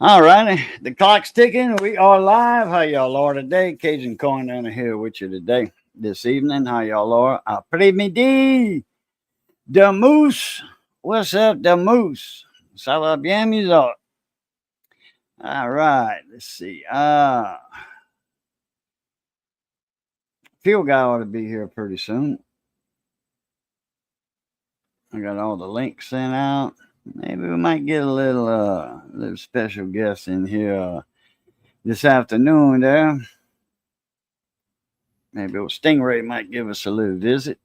All righty, the clock's ticking. We are live. How y'all are today? Cajun Coin down here with you today, this evening. How y'all are? Après-midi, the Moose. What's up, the Moose? Ça va bien, mes autres? All right, let's see. Field guy ought to be here pretty soon. I got all the links sent out. Maybe we might get a little special guest in here this afternoon there. Maybe old Stingray might give us a little visit.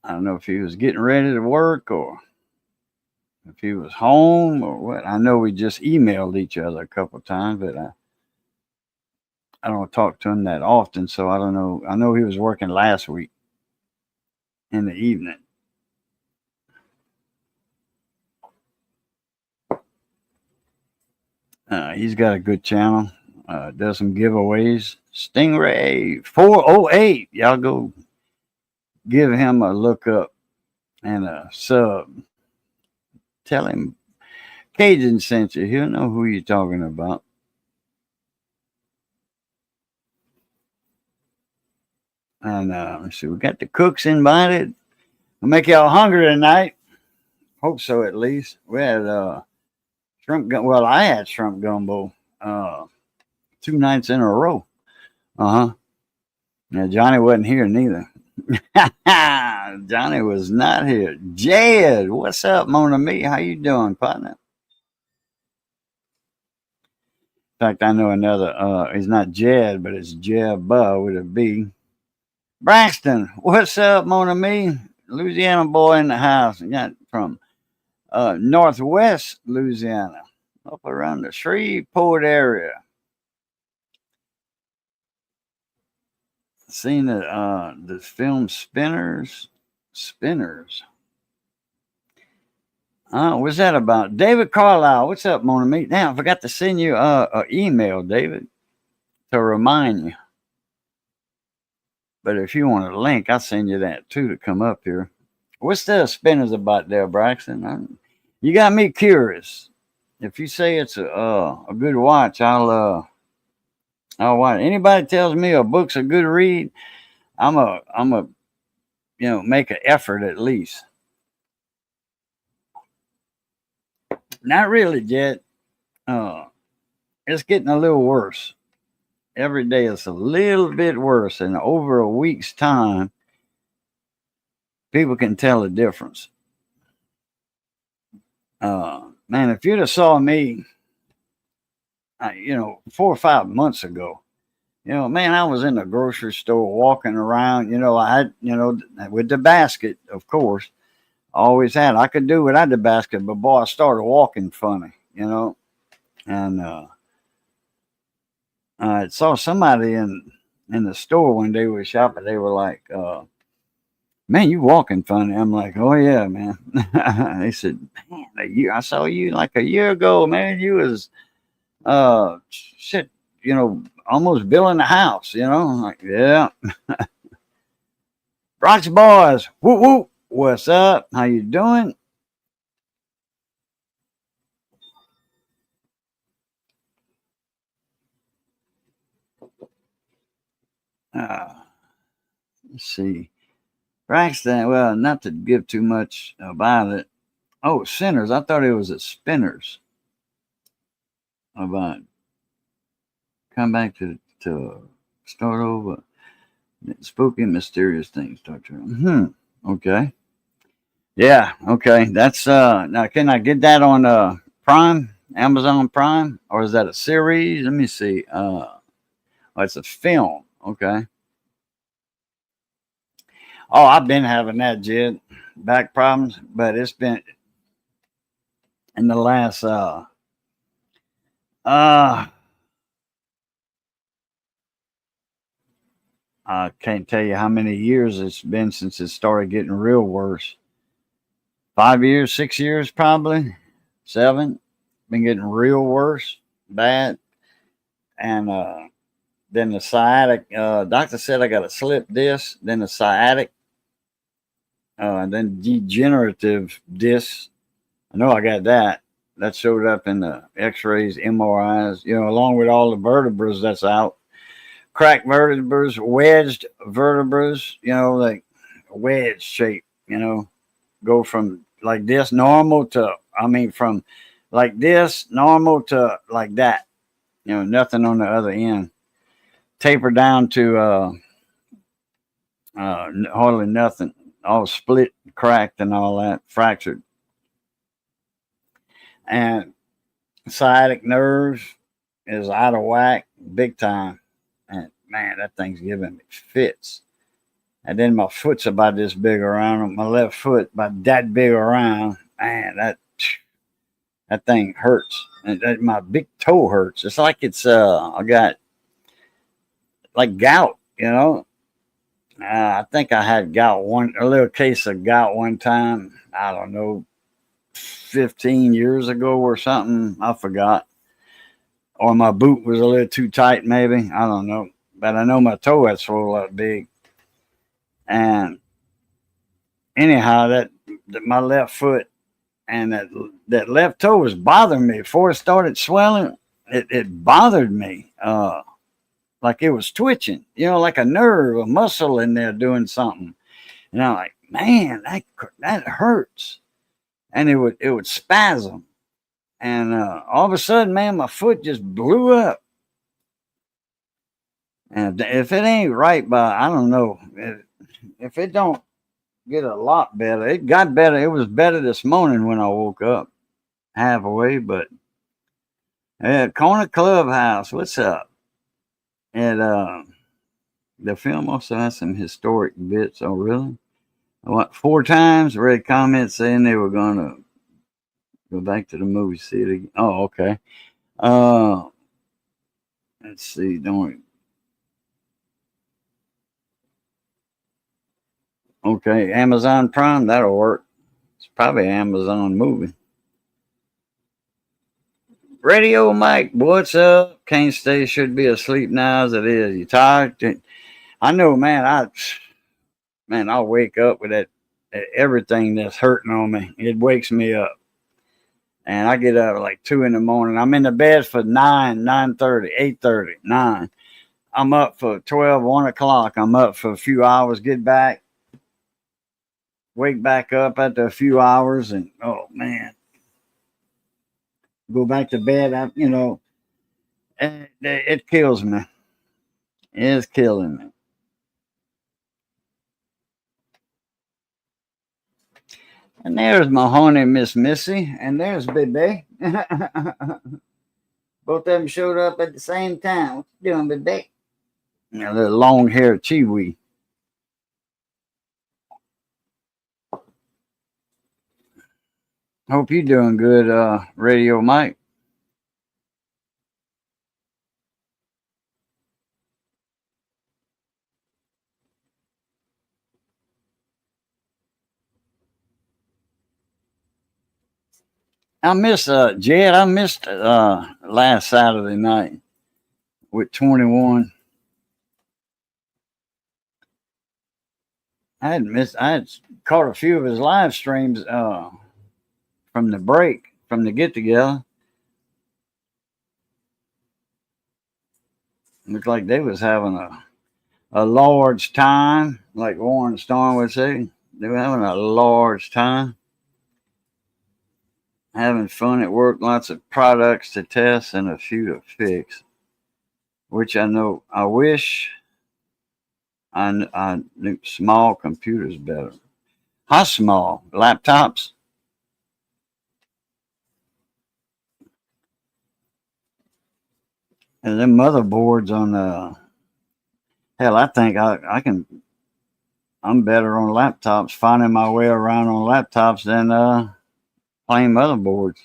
I don't know if he was getting ready to work or if he was home or what. I know we just emailed each other a couple of times, but I don't talk to him that often, so I don't know. I know he was working last week in the evening. He's got a good channel. Does some giveaways. Stingray 408. Y'all go give him a look up and a sub. Tell him Cajun sent you. He'll know who you're talking about. And let's see, we got the cooks invited. We'll make y'all hungry tonight. Hope so, at least. We had shrimp gumbo. Well, I had shrimp gumbo 2 nights in a row. Uh huh. Yeah, Johnny wasn't here neither. Johnny was not here. Jed, what's up, Mon Ami? How you doing, partner? In fact, I know another. He's not Jed, but it's Jeb with a B. Braxton, what's up, Mon Ami? Louisiana boy in the house. Got from northwest Louisiana, up around the Shreveport area. Seen the film Spinners. What's that about? David Carlisle, what's up, Mon Ami? Now I forgot to send you an email, David, to remind you. But if you want a link, I'll send you that too to come up here. What's the Spinners about there, Braxton? You got me curious. If you say it's a good watch, I'll watch. Anybody tells me a book's a good read, I'm a make an effort at least. Not really yet. It's getting a little worse. Every day it's a little bit worse, and over a week's time, people can tell the difference. Man, if you'd have saw me, 4 or 5 months ago, man, I was in the grocery store walking around. With the basket, of course, I always had. I could do without the basket, but boy, I started walking funny, and I saw somebody in the store when they were shopping. They were like, "Man, you walking funny." I'm like, "Oh yeah, man." They said, "Man, I saw you like a year ago, man. You was shit, almost building a house, I'm like, yeah." Brock's boys, whoop whoop. What's up? How you doing? Uh, let's see. Braxton, well, not to give too much about it. Oh, Sinners. I thought it was at Spinners. About come back to start over. Spooky, mysterious things. Start to. Okay. Yeah. Okay. That's now. Can I get that on Prime, Amazon Prime, or is that a series? Let me see. It's a film. Okay. Oh, I've been having that, Jed. Back problems, but it's been in the last uh I can't tell you how many years it's been since it started getting real worse. 5 years, 6 years, probably 7. Been getting real worse, bad, and then the sciatic. Doctor said I got a slip disc, then the sciatic, and then degenerative disc. I know I got that. that showed up in the X-rays, MRIs, along with all the vertebrae that's out. Cracked vertebrae, wedged vertebrae, like wedge shape, go from like this normal to, from like this normal to like that, nothing on the other end. Taper down to hardly nothing, all split, cracked, and all that, fractured. And sciatic nerves is out of whack, big time. And man, that thing's giving me fits. And then my foot's about this big around, my left foot about that big around. Man, that thing hurts. And my big toe hurts. It's like I got like gout, I think I had gout a little case of gout one time. I don't know, 15 years ago or something. I forgot. Or my boot was a little too tight, maybe. I don't know. But I know my toe had swelled up big. And anyhow, that my left foot and that left toe was bothering me before it started swelling. It bothered me. Like it was twitching, like a nerve, a muscle in there doing something. And I'm like, man, that hurts. And it would spasm. And all of a sudden, man, my foot just blew up. And if it ain't right by, I don't know, if it don't get a lot better, it got better. It was better this morning when I woke up halfway. But Corner Clubhouse, what's up? And the film also has some historic bits. Oh, really? I went 4 times. Read comments saying they were going to go back to the movie theater. Oh, okay. Let's see. Don't. Okay, Amazon Prime. That'll work. It's probably an Amazon movie. Radio Mike, what's up? Can't stay, should be asleep now as it is. You tired? I know, man. I'll wake up with that everything that's hurting on me. It wakes me up. And I get up at like 2 in the morning. I'm in the bed for 9, 9:30, 8:30, 9. I'm up for 12, 1 o'clock. I'm up for a few hours, get back, wake back up after a few hours, and oh man. Go back to bed, it kills me. It's killing me. And there's my honey, Miss Missy, and there's Bebe. Both of them showed up at the same time. What you doing, Bebe? The long-haired Chiwi. Hope you're doing good, Radio Mike. I missed Jed. I missed last Saturday night with 21. I had caught a few of his live streams from the break, from the get together. Looked like they was having a large time, like Warren Storm would say. They were having a large time. Having fun at work, lots of products to test and a few to fix. Which I know, I wish I knew small computers better. How small? Laptops? And them motherboards on the hell, I think I'm better on laptops, finding my way around on laptops than plain motherboards.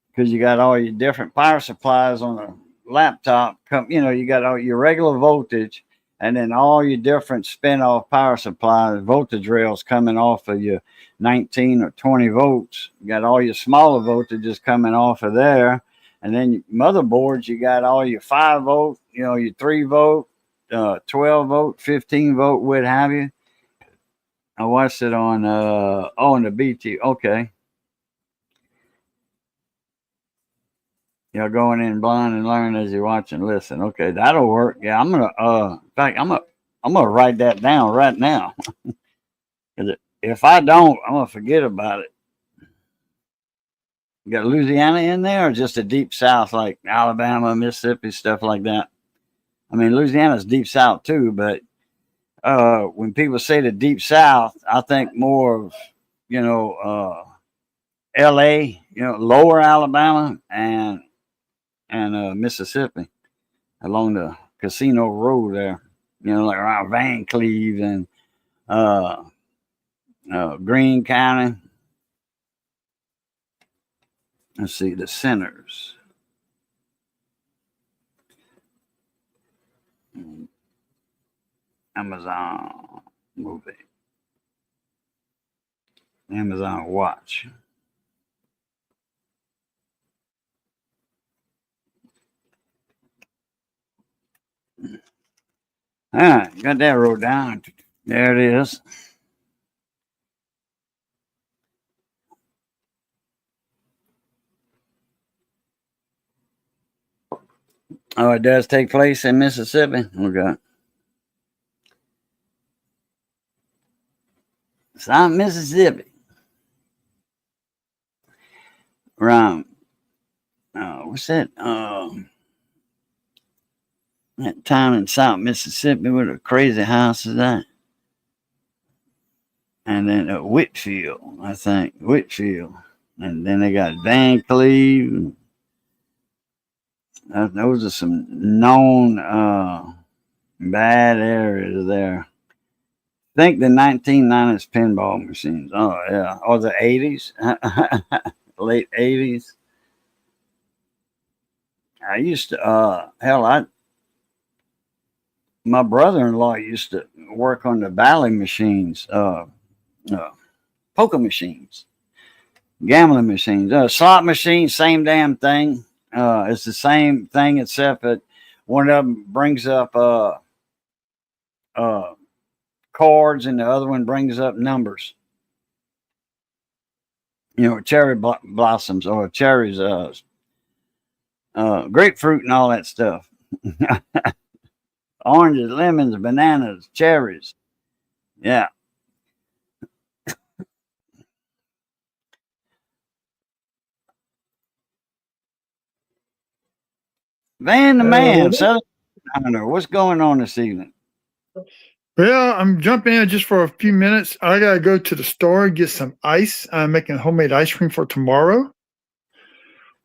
Because you got all your different power supplies on a laptop. You got all your regular voltage, and then all your different spin-off power supplies, voltage rails coming off of your 19 or 20 volts. You got all your smaller voltages coming off of there. And then motherboards, you got all your 5 volt, your 3 volt, 12 volt, 15 volt, what have you. I watched it on the BT. Okay. going in blind and learn as you watch and listen. Okay, that'll work. Yeah, I'm gonna. In fact, I'm gonna write that down right now. 'Cause if I don't, I'm gonna forget about it. You got Louisiana in there, or just a deep South like Alabama, Mississippi, stuff like that. I mean, Louisiana's deep South too, but when people say the deep South, I think more of you know L.A., lower Alabama and Mississippi along the Casino Road there. Like around Van Cleve and uh, Greene County. Let's see the centers. Amazon movie. Amazon Watch. All right, got that wrote down. There it is. Oh, it does take place in Mississippi. Okay. South Mississippi. Around, what's that? That town in South Mississippi where the crazy house is at. And then Whitfield, I think. Whitfield. And then they got Van Cleve. Those are some known bad areas there. I think the 1990s pinball machines. Oh, yeah. Or the 80s. Late 80s. I used to, my brother-in-law used to work on the Bally machines, poker machines, gambling machines, slot machines, same damn thing. It's the same thing except that one of them brings up cards and the other one brings up numbers. Cherry blossoms or cherries, grapefruit and all that stuff. Oranges, lemons, bananas, cherries. Yeah. Van the Man, Southern Islander, what's going on this evening? Well, I'm jumping in just for a few minutes. I gotta go to the store and get some ice. I'm making homemade ice cream for tomorrow.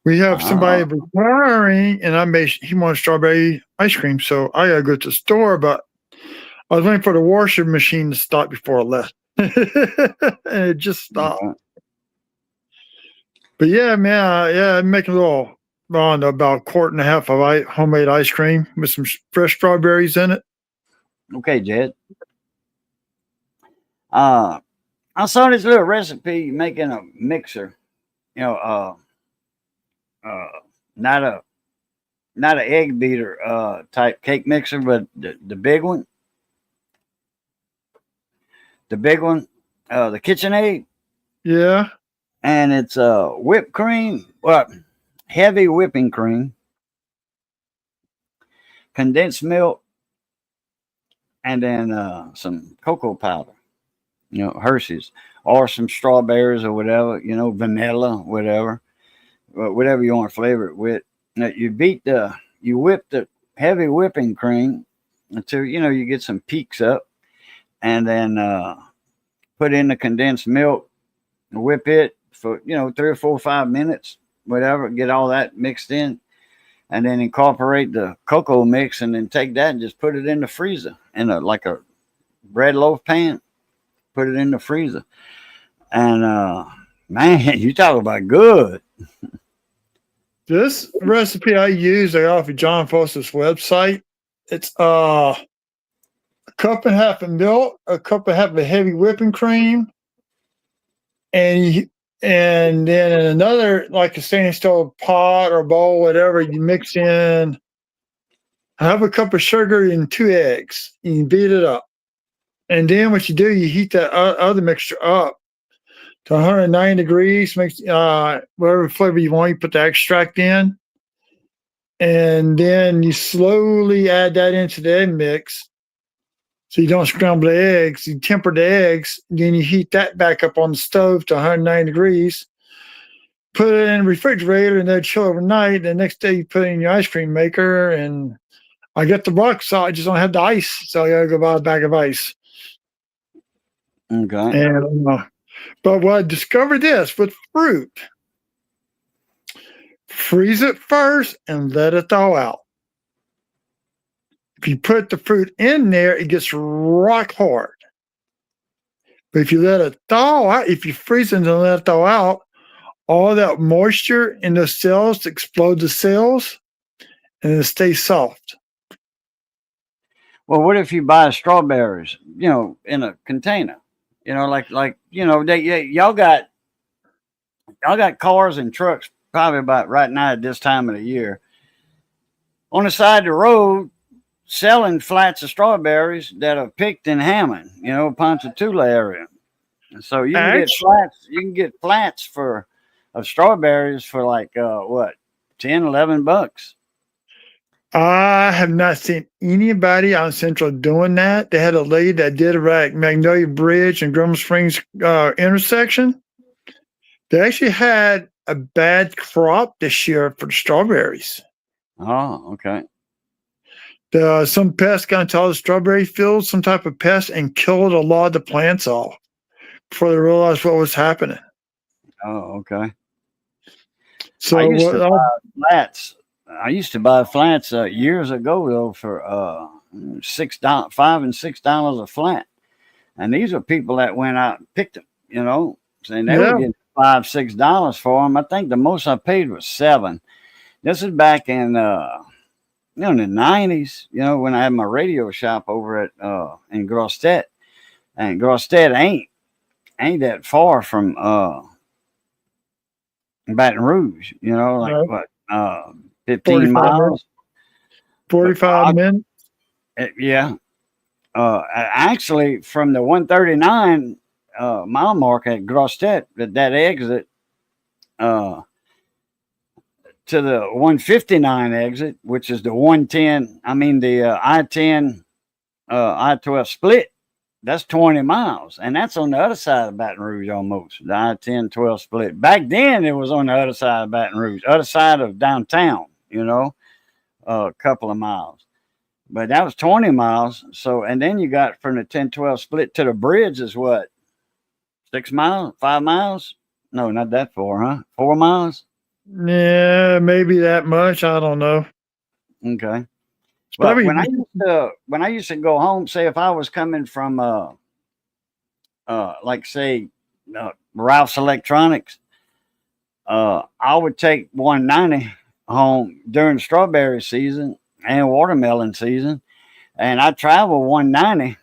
We have somebody retiring, and he wants strawberry ice cream, so I gotta go to the store. But I was waiting for the washing machine to stop before I left, and it just stopped. But yeah, man, I'm making a little, about a quart and a half of homemade ice cream with some fresh strawberries in it. Okay, Jed. I saw this little recipe making a mixer. Not an egg beater type cake mixer, but the big one. The big one, the KitchenAid. Yeah. And it's whipped cream, heavy whipping cream, condensed milk, and then some cocoa powder, Hershey's, or some strawberries or whatever, vanilla, whatever you want to flavor it with. You whip the heavy whipping cream until, you get some peaks up, and then put in the condensed milk, whip it for 3 or 4 or 5 minutes, whatever, get all that mixed in, and then incorporate the cocoa mix, and then take that and just put it in the freezer in like a bread loaf pan. Put it in the freezer, and man, you talk about good. This recipe I use, I got off of John Foster's website. It's a cup and a half of milk, a cup and a half of heavy whipping cream, and then in another, like a stainless steel pot or bowl, whatever, you mix in half a cup of sugar and 2 eggs. You beat it up. And then what you do, you heat that other mixture up to 190 degrees, whatever flavor you want, you put the extract in. and then you slowly add that into the egg mix. So you don't scramble the eggs. You temper the eggs. Then you heat that back up on the stove to 190 degrees. Put it in the refrigerator and then chill overnight. The next day you put it in your ice cream maker. And I get the rock salt. I just don't have the ice, so I gotta go buy a bag of ice. Okay. And but what I discovered this with fruit: freeze it first and let it thaw out. If you put the fruit in there, it gets rock hard. But if you let it thaw out, if you freeze it and let it thaw out, all that moisture in the cells explode the cells and it stays soft. Well, what if you buy strawberries, in a container? Y'all got cars and trucks probably about right now at this time of the year on the side of the road selling flats of strawberries that are picked in Hammond, Ponchatoula area. And so you can get flats of strawberries for like what, 10, $11. I have not seen anybody out in Central doing that. They had a lady that did it at Magnolia Bridge and Grum Springs intersection. They actually had a bad crop this year for the strawberries. Oh, okay. Some pest got into all the strawberry fields, some type of pest, and killed a lot of the plants off before they realized what was happening. Oh, okay. So I used to buy flats years ago though for $6, $5 and $6 a flat, and these are people that went out and picked them. And they were getting $5, $6 for them. I think the most I paid was $7. This is back in the '90s. When I had my radio shop over at in Grostet, and Grostet ain't that far from Baton Rouge. What 15 miles, 45 minutes. Yeah. Actually, from the 139 mile mark at Grostet, that exit to the 159 exit, which is the 110. I mean the I-10, I-12 split. That's 20 miles, and that's on the other side of Baton Rouge almost. The I-10-12 split. Back then, it was on the other side of Baton Rouge, other side of downtown. A couple of miles, but that was 20 miles. So, and then you got from the 10-12 split to the bridge is what, 6 miles, 5 miles? No, not that far, huh? 4 miles? Yeah, maybe that much. I don't know. Okay. But when I used to go home, say if I was coming from like say Ralph's Electronics, I would take 190 home during strawberry season and watermelon season, and I travel 190.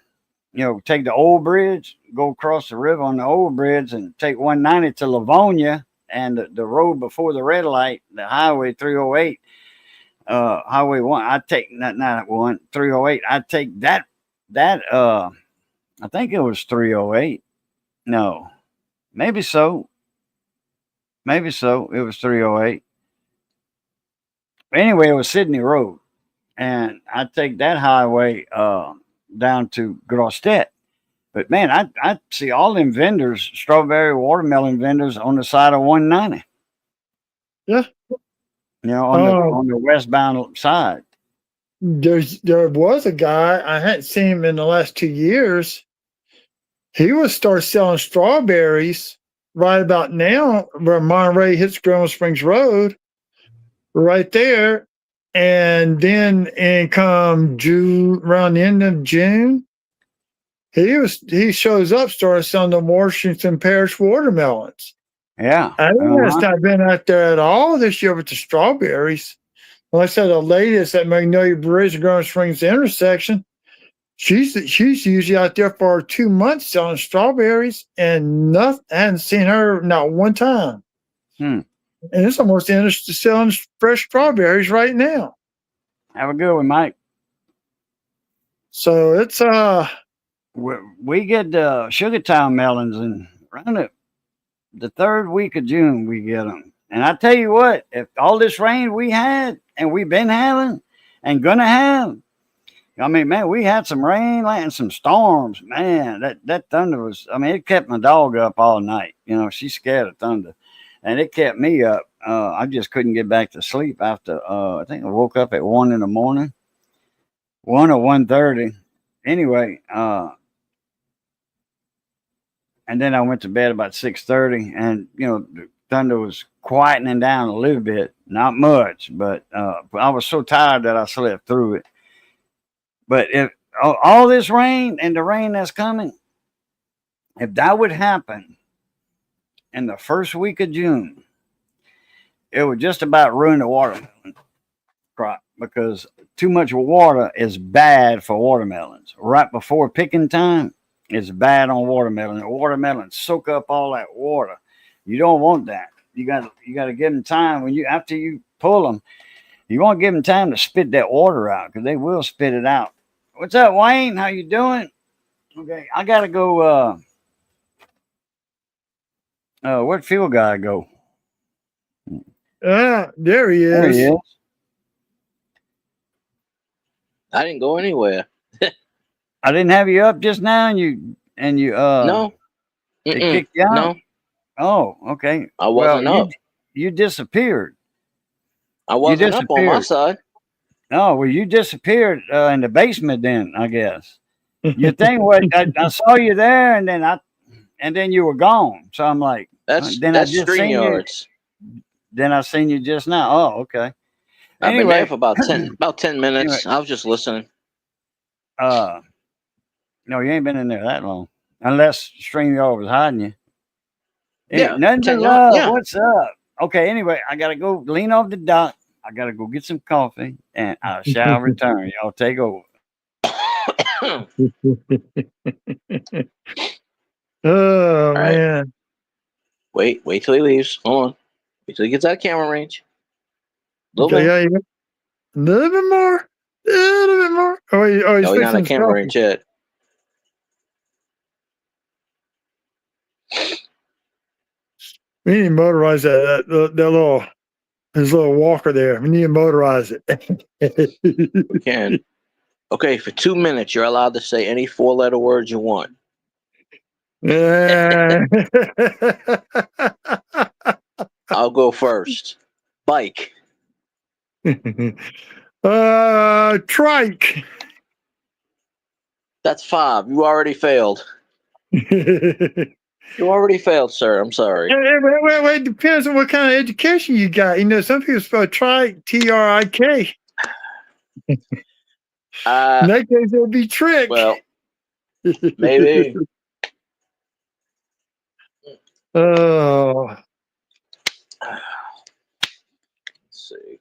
Take the old bridge, go across the river on the old bridge, and take 190 to Livonia and the road before the red light, the Highway 308. Highway 1, I take not 308. I take that I think it was 308. No, maybe so. It was 308. Anyway, it was Sydney Road, and I take that highway down to Grostet. But man, I see all them vendors, strawberry, watermelon vendors on the side of 190. Yeah. On the westbound side. There was a guy, I hadn't seen him in the last 2 years. He would start selling strawberries right about now where Monterey hits Grum Springs Road, right there. And then come June, around the end of June, he shows up, started selling the Washington Parish watermelons. Yeah. I has not been out there at all this year with the strawberries. Like I said, the lady that's at Magnolia Bridge and Grum Springs intersection, she's usually out there for 2 months selling strawberries, and I hadn't seen her not one time. And it's almost interested selling fresh strawberries right now. Have a good one, Mike. So it's we get Sugartown melons, and around the third week of June we get them. And I tell you what, if all this rain we had and we've been having and gonna have, I mean, man, we had some rain and some storms. Man, that thunder was. I mean, it kept my dog up all night. You know, she's scared of thunder, and it kept me up. I just couldn't get back to sleep after. I think I woke up at 1 in the morning, 1 or 1:30. Anyway, and then I went to bed about 6:30, and the thunder was quietening down a little bit, not much, but I was so tired that I slept through it. But if all this rain and the rain that's coming, if that would happen in the first week of June, it would just about ruin the watermelon crop because too much water is bad for watermelons. Right before picking time, it's bad on watermelon. The watermelons soak up all that water. You don't want that. You got to give them time after you pull them. You want to give them time to spit that water out because they will spit it out. What's up, Wayne? How you doing? Okay, I gotta go. Where'd Field Guy go? There he is. There he is. I didn't go anywhere. I didn't have you up just now, and you No. they kicked you out. No, Oh, okay. I wasn't up. You disappeared. I wasn't up on my disappeared. side. Oh, well, you disappeared in the basement then, I guess. Your thing was I saw you there, and then you were gone. So I'm like, That's then I just seen you. StreamYards. Then I seen you just now. Oh, okay. I've been Anyway, there for about 10 minutes. Anyway. I was just listening. no, you ain't been in there that long, unless StreamYard was hiding you. Yeah, Nothing but 10 love. yeah. What's up? Okay. Anyway, I gotta go lean off the dock. I gotta go get some coffee, and I shall return. Y'all take over. Oh right. man. Wait till he leaves. Hold on. Wait till he gets out of camera range. Little bit. Yeah, a little bit more. A little bit more. He's No, he's not fixing on camera coffee. range yet. We need to motorize that little his little walker there. We need to motorize it. We can. Okay, for 2 minutes, you're allowed to say any 4-letter words you want. Yeah. I'll go first. Bike. Trike. That's 5. You already failed. You already failed, sir. I'm sorry. Wait. Depends on what kind of education you got. Some people spell trike, T-R-I-K. In that case, it'll be trick. Well, maybe. Oh. Let's see.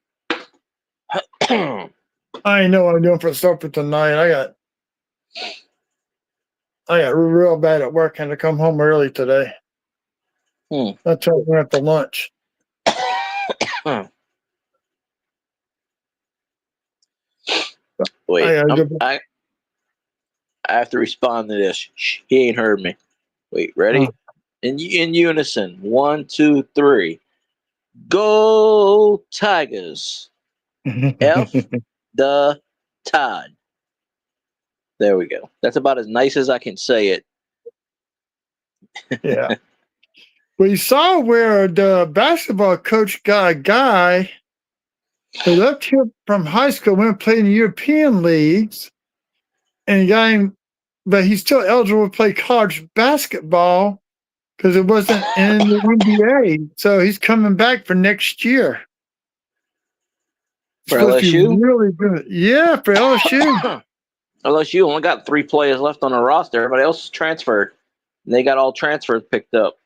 I know what I'm doing for supper tonight. I got real bad at work and to come home early today. That's why I went after lunch. Wait, I have to respond to this. Shh, he ain't heard me. Wait, ready? In unison. 1, 2, 3. Go Tigers. F the Todd. There we go. That's about as nice as I can say it. Yeah. We saw where the basketball coach got a guy who left here from high school, went and played in the European leagues, and he got him, but he's still eligible to play college basketball because it wasn't in the NBA. So he's coming back for next year. For LSU? Really good. Yeah, for LSU. LSU only got 3 players left on the roster. Everybody else is transferred. And they got all transfers picked up.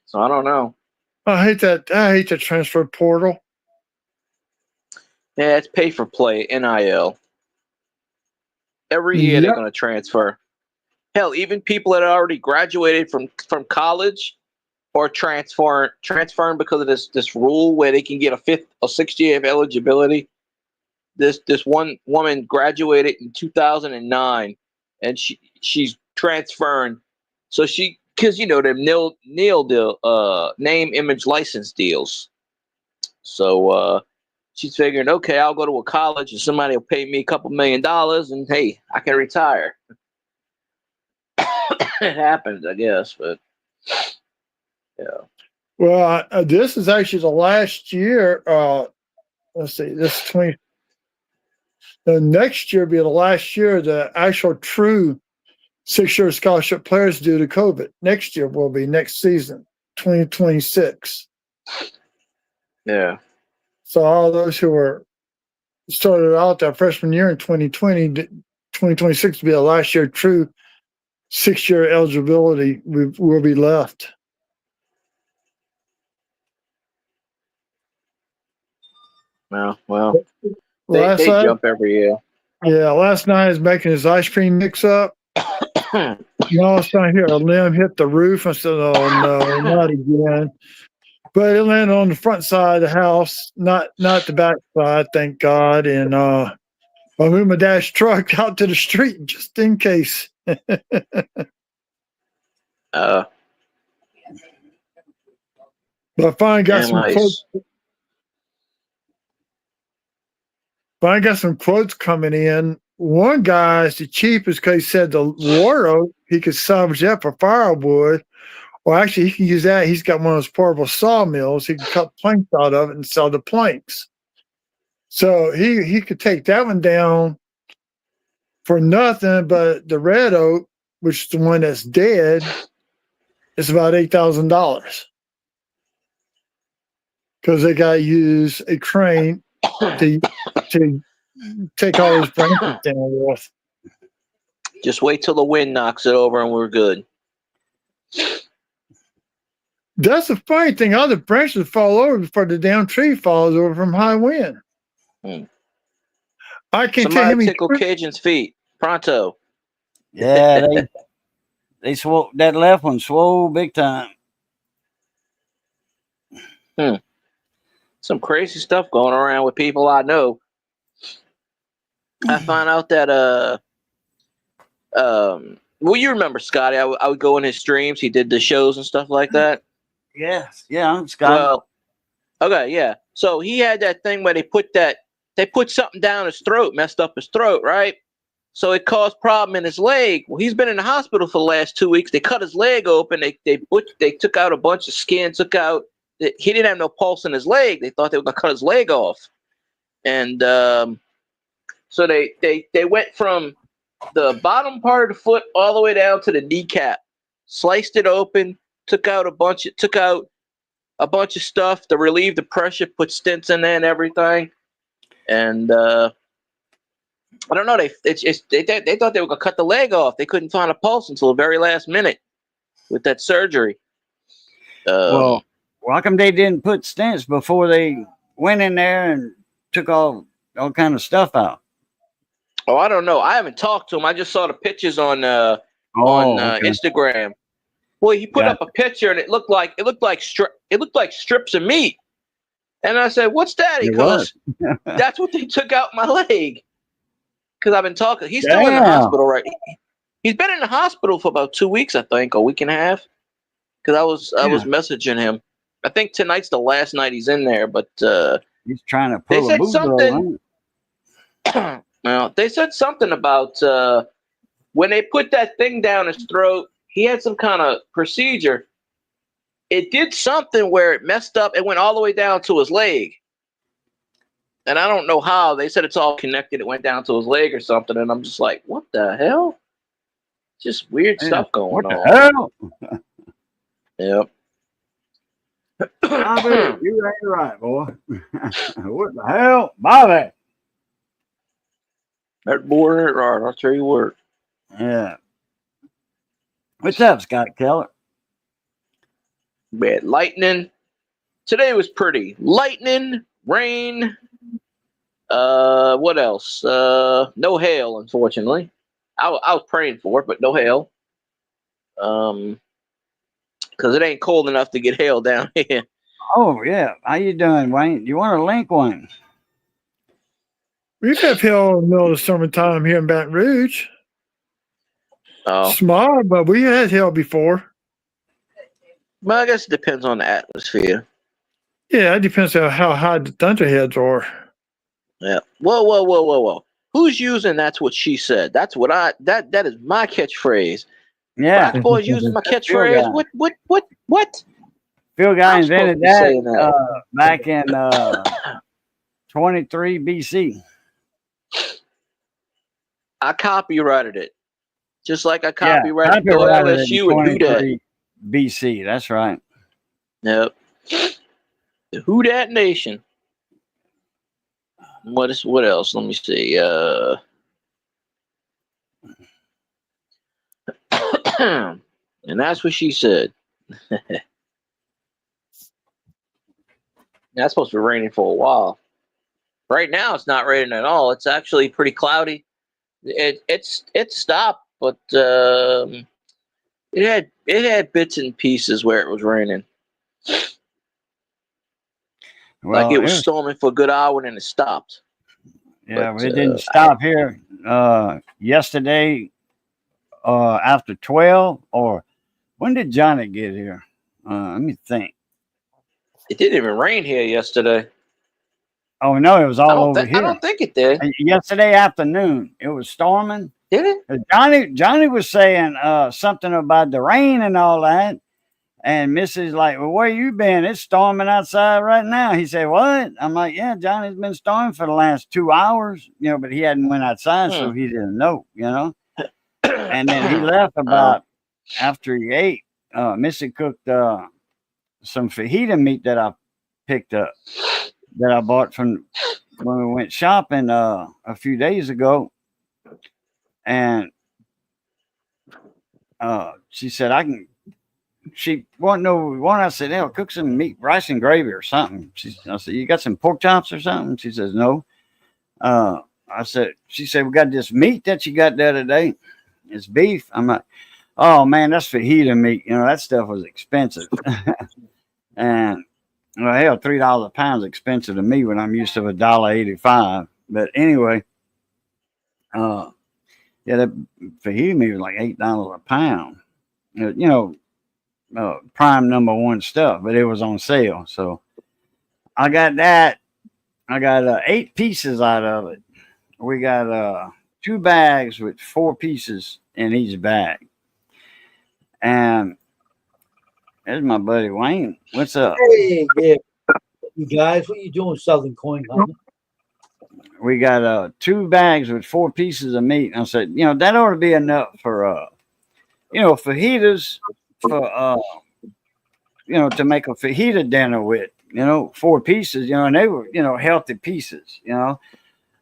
So I don't know. I hate the transfer portal. Yeah, it's pay for play, NIL. Every year they're going to transfer. Hell, even people that already graduated from college or transferring because of this rule where they can get a 5th or 6th year of eligibility. This one woman graduated in 2009, and she's transferring. So because them name, image, license deals. So she's figuring, okay, I'll go to a college and somebody will pay me a couple $1 million, and hey, I can retire. It happens, I guess, but yeah. Well, this is actually the last year. Let's see, this 20. The next year will be the last year the actual true 6-year scholarship players due to COVID. Next year will be next season, 2026. Yeah. So all those who were started out their freshman year in 2020, 2026 will be the last year true 6-year eligibility will be left. Well, they jump every year. Yeah, last night I was making his ice cream mix up. All of a sudden I hear a limb hit the roof. I said, oh no, not again. But it landed on the front side of the house, not the back side, thank God. And I moved my dad's truck out to the street just in case. But I finally got some quotes. Finally got some quotes coming in. One guy is the cheapest because he said the war oak, he could salvage that for firewood. Well, actually, he can use that. He's got one of those portable sawmills. He can cut planks out of it and sell the planks. So he could take that one down for nothing. But the red oak, which is the one that's dead, is about $8,000 because they got to use a crane to take all those branches down with. Just wait till the wind knocks it over and we're good. That's the funny thing. All the branches fall over before the damn tree falls over from high wind. I can't tell him. Tickle Cajun's feet. Pronto. Yeah, they swole. That left one swole big time. Some crazy stuff going around with people I know. I found out that well, you remember Scotty? I would go in his streams. He did the shows and stuff like that. Yes, yeah, I'm Scott. Well, okay, yeah. So he had that thing where they put something down his throat, messed up his throat, right? So it caused problem in his leg. Well, he's been in the hospital for the last 2 weeks. They cut his leg open. They took out a bunch of skin. He didn't have no pulse in his leg. They thought they were gonna cut his leg off, and so they went from the bottom part of the foot all the way down to the kneecap, sliced it open, took out a bunch of stuff to relieve the pressure, put stents in there and everything. And I don't know. They thought they were gonna cut the leg off. They couldn't find a pulse until the very last minute with that surgery. Well, how come they didn't put stents before they went in there and took all kind of stuff out? Oh, I don't know. I haven't talked to him. I just saw the pictures on Instagram. Well, he put up a picture and it looked like strips of meat. And I said, "What's that?" He goes, "That's what they took out my leg." Because I've been talking. He's still in the hospital, right? He's been in the hospital for about 2 weeks, I think, a week and a half. Because I was messaging him. I think tonight's the last night he's in there, but he's trying to pull a something. Well, they said something about when they put that thing down his throat, he had some kind of procedure. It did something where it messed up. It went all the way down to his leg. And I don't know how. They said it's all connected. It went down to his leg or something. And I'm just like, what the hell? Just weird stuff going on. What the hell? Yep. Bobby, you ain't right, boy. What the hell? Bobby. That boy ain't right. I'll tell you what. Yeah. What's up, Scott Keller? We had lightning. Today was pretty. Lightning, rain. What else? No hail, unfortunately. I was praying for it, but no hail. Because it ain't cold enough to get hail down here. Oh, yeah. How you doing, Wayne? You want a link, Wayne? We've had hail in the middle of the summertime here in Baton Rouge. Oh. Small, but we had hail before. Well, I guess it depends on the atmosphere. Yeah, it depends on how high the thunderheads are. Yeah. Whoa. Who's using that's what she said? That's what that is my catchphrase. Yeah, Black boys using my That's Phil catchphrase. Guy. What? Phil Guy I'm supposed to invented be that saying that. back in 23 BC. I copyrighted it. Just like I Yeah, copyrighted Go copyrighted it in LSU and Who Dat. 23 BC. That's right. Yep. The Who Dat Nation. What else? Let me see. And that's what she said. That's supposed to be raining for a while. Right now, it's not raining at all. It's actually pretty cloudy. It's stopped, but it had bits and pieces where it was raining. Well, Like it was storming for a good hour and then it stopped. Yeah, But, it didn't stop here. Yesterday, after 12, or when did Johnny get here? Let me think. It didn't even rain here yesterday. Oh no, it was all over here. I don't think it did. Yesterday afternoon, it was storming. Did it? Johnny was saying something about the rain and all that. And Missy's like, well, where you been? It's storming outside right now. He said, what? I'm like, yeah, Johnny's been storming for the last 2 hours, but he hadn't went outside, so he didn't know, And then he left about after he ate. Missy cooked some fajita meat that I picked up, that I bought from when we went shopping a few days ago. And she said, she wanted to know, I said, hell, cook some meat, rice and gravy or something. I said, you got some pork chops or something? She says, no. She said, we got this meat that you got the other day. It's beef. I'm like, oh man, that's fajita meat. That stuff was expensive. And well, hell, $3 a pound is expensive to me when I'm used to $1.85. But anyway, that fajita meat was like $8 a pound. Prime #1 stuff, but it was on sale. So I got that. I got 8 pieces out of it. We got 2 bags with 4 pieces in each bag. And there's my buddy Wayne. What's up? Hey, yeah. You guys, what you doing, Southern Coin Hunter? We got 2 bags with 4 pieces of meat. And I said, that ought to be enough for fajitas, for to make a fajita dinner with, 4 pieces, and they were, healthy pieces,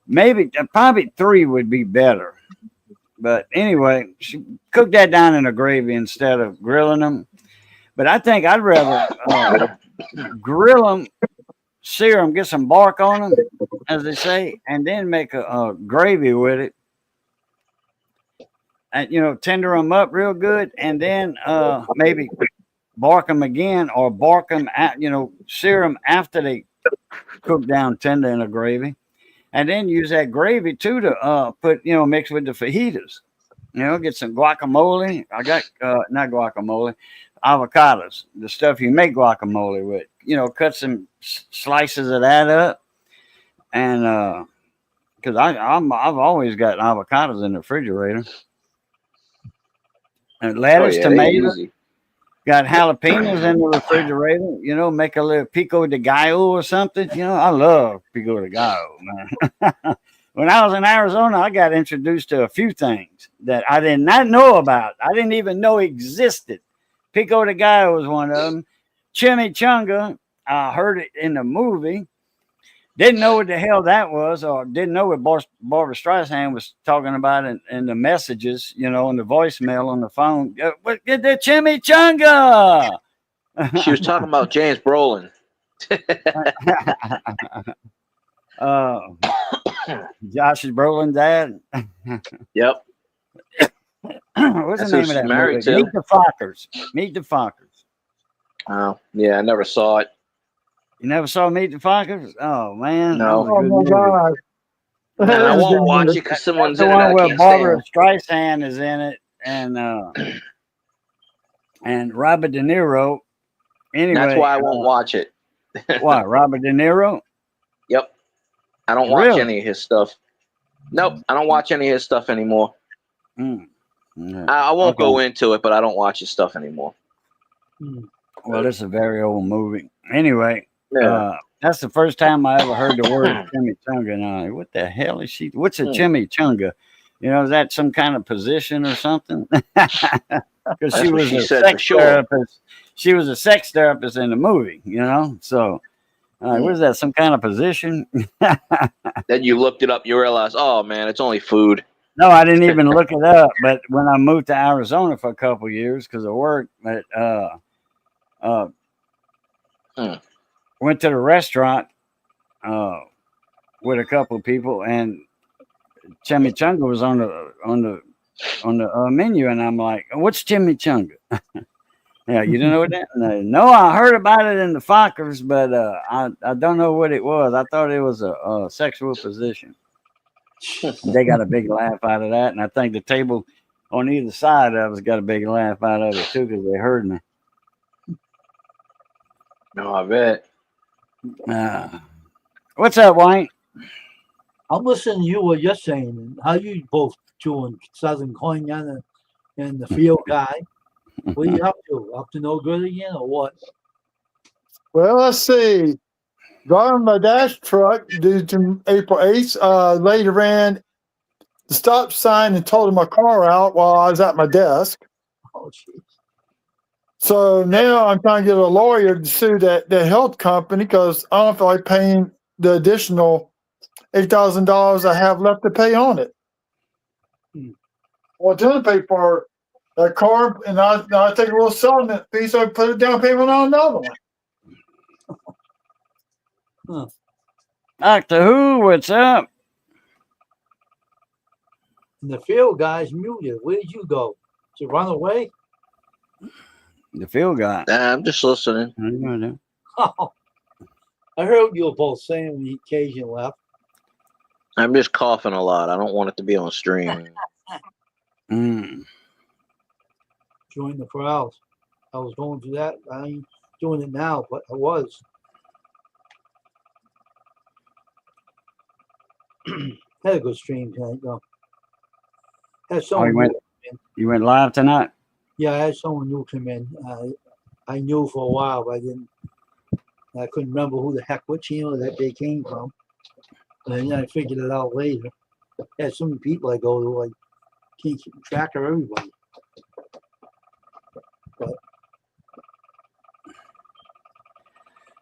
maybe probably 3 would be better. But anyway, she cooked that down in a gravy instead of grilling them. But I think I'd rather grill them, sear them, get some bark on them, as they say, and then make a gravy with it. And, tender them up real good, and then maybe bark them again, or bark them, sear them after they cook down tender in a gravy, and then use that gravy too to put, mix with the fajitas. Get some guacamole. I got not guacamole, avocados, the stuff you make guacamole with. Cut some slices of that up, and because I've always got avocados in the refrigerator. And lettuce, tomatoes, got jalapenos in the refrigerator. Make a little pico de gallo or something. I love pico de gallo, man. When I was in Arizona, I got introduced to a few things that I did not know about. I didn't even know existed. Pico de gallo was one of them. Chimichanga, I heard it in the movie. Didn't know what the hell that was, or didn't know what Barbara Streisand was talking about in the messages, in the voicemail on the phone. What, get the chimichanga? She was talking about James Brolin. Josh Brolin's dad. Yep. What's That's the name who of that she's married movie? to. Meet the Fockers. Meet the Fockers. Oh, yeah, I never saw it. You never saw Meet the Fockers? Oh man, No. that was a good movie. God. And I won't watch it because someone's That's in the it. one I where can't Barbara stand. Streisand is in it, and Robert De Niro. Anyway, That's why I won't watch it. What, Robert De Niro? Yep. I don't watch Really? any of his stuff. Nope, I don't watch any of his stuff anymore. Mm. Yeah. I won't Okay. go into it, but I don't watch his stuff anymore. Well, it's a very old movie. Anyway, Yeah. that's the first time I ever heard the word chimichanga. And I'm like, what the hell is she? What's a chimichanga? You know, is that some kind of position or something? Because That's she what was she a said for sex sure. therapist. She was a sex therapist in the movie, you know? So, what is that? Some kind of position? Then you looked it up, you realize, oh man, it's only food. No, I didn't even look it up. But when I moved to Arizona for a couple of years because of work, but went to the restaurant with a couple of people, and chimichanga was on the menu, and I'm like, "What's chimichanga?" Yeah, you didn't know what that? No, I heard about it in the Fockers, but I don't know what it was. I thought it was a sexual position. They got a big laugh out of that, and I think the table on either side of us got a big laugh out of it too because they heard me. No, I bet. What's up, Wayne? I'm listening to you what you're saying and how you both doing Southern Cognac and the field guy. What are you up to? Up to no good again or what? Well, let's see. Got on my dash truck due to April 8th. Lady ran the stop sign and totaled my car out while I was at my desk. Oh, jeez. So now I'm trying to get a lawyer to sue that health company because I don't feel like paying the additional $8,000 I have left to pay on it. Well, to pay for that car, and I take a little settlement fee, so I put a down payment on another one. Doctor Who, what's up? And the field guy's muted. Where did you go? Did you run away? The field guy. I'm just listening. Oh, I heard you were both saying when the occasion left. I'm just coughing a lot. I don't want it to be on stream. Mm. Join the crowd. I was going through that. I ain't doing it now, but I was. Had a good stream tonight, though. Had someone you went live tonight? Yeah, I had someone new come in. I knew for a while, but I couldn't remember who the heck, what channel that they came from. And then I figured it out later. I had so many people I go to, I can't keep track of everybody. But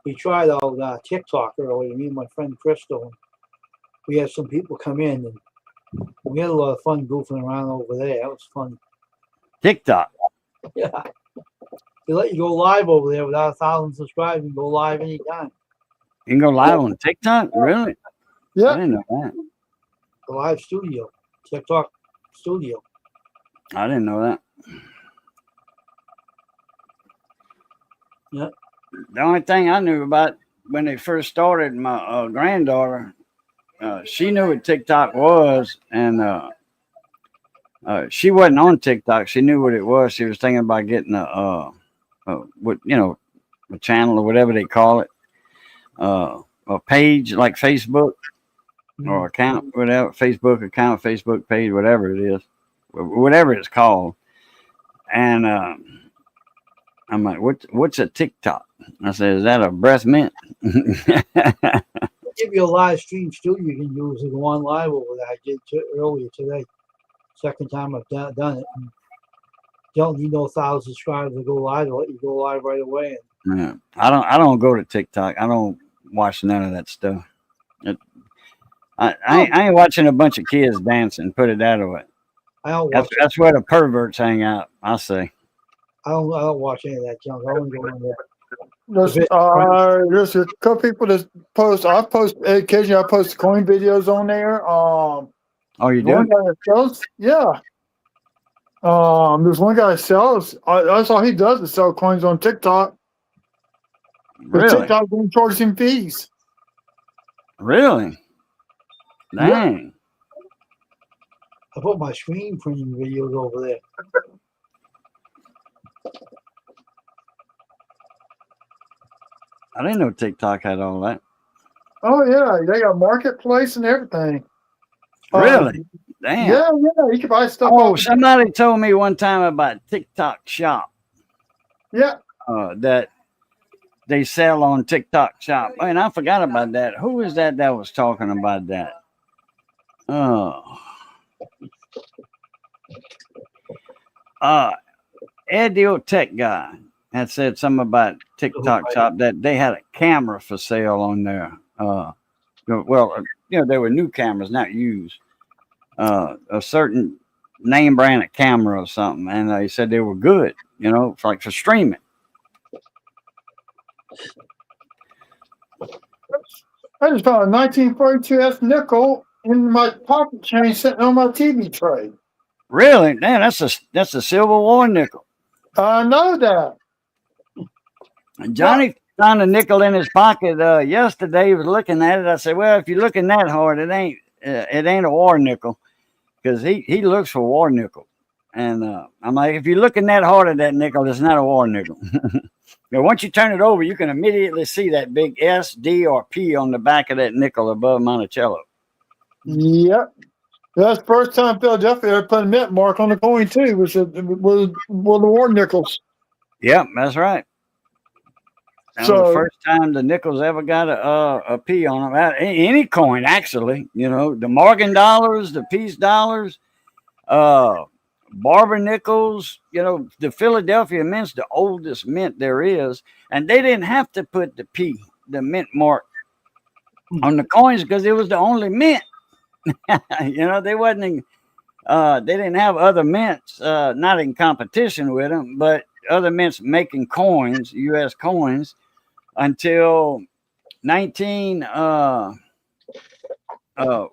we tried out TikTok earlier, me and my friend Crystal. We had some people come in, and we had a lot of fun goofing around over there. That was fun. TikTok. Yeah. They let you go live over there without 1,000 subscribers and go live anytime. You can go live on TikTok? Really? Yeah. I didn't know that. The live studio. TikTok studio. I didn't know that. Yeah. The only thing I knew about when they first started, my granddaughter, she knew what TikTok was, and she wasn't on TikTok. She knew what it was. She was thinking about getting a channel or whatever they call it, a page like Facebook or account, whatever, Facebook account, Facebook page, whatever it is, whatever it's called. And I'm like, what's a TikTok? I said, is that a breast mint? Give you a live stream studio you can use to go on live over that. I did earlier today. Second time I've done it. And don't need no 1,000 subscribers to go live. I'll let you go live right away. Yeah. I don't go to TikTok. I don't watch none of that stuff. I ain't watching a bunch of kids dancing. Put it that way. I don't watch. That's where the perverts hang out. I say. I don't watch any of that junk. I only go on there. There's a couple people that post. I post occasionally. I post coin videos on there. Oh, you do? One guy that sells, yeah. There's one guy that sells. That's all he does is sell coins on TikTok. But Really? TikTok didn't charge him fees. Really? Dang. I put my screen printing videos over there. I didn't know TikTok had all that. Oh yeah, they got marketplace and everything. Really? Damn. Yeah, you can buy stuff. Oh, off- somebody told me one time about TikTok Shop yeah, that they sell on TikTok Shop. And I forgot about that. Who was that was talking about that? Oh, Ed the old tech guy had said something about TikTok Shop that they had a camera for sale on there. Well, there were new cameras, not used. A certain name brand of camera or something, and they said they were good, for streaming. I just found a 1942 F nickel in my pocket chain sitting on my TV tray. Really? Man, that's a Civil War nickel. I know that. Johnny found a nickel in his pocket yesterday. He was looking at it. I said, "Well, if you're looking that hard, it ain't a war nickel, because he looks for war nickel." And I'm like, "If you're looking that hard at that nickel, it's not a war nickel." Now, once you turn it over, you can immediately see that big S, D, or P on the back of that nickel above Monticello. Yep. That's the first time Philadelphia ever put a mint mark on the coin too, was the war nickels. Yep, that's right. That was the first time the nickels ever got a P on them. Any coin, actually. The Morgan dollars, the Peace dollars, Barber nickels. The Philadelphia mint's the oldest mint there is, and they didn't have to put the P, the mint mark, on the coins because it was the only mint. They wasn't. They didn't have other mints, not in competition with them, but other mints making coins, U.S. coins, until 19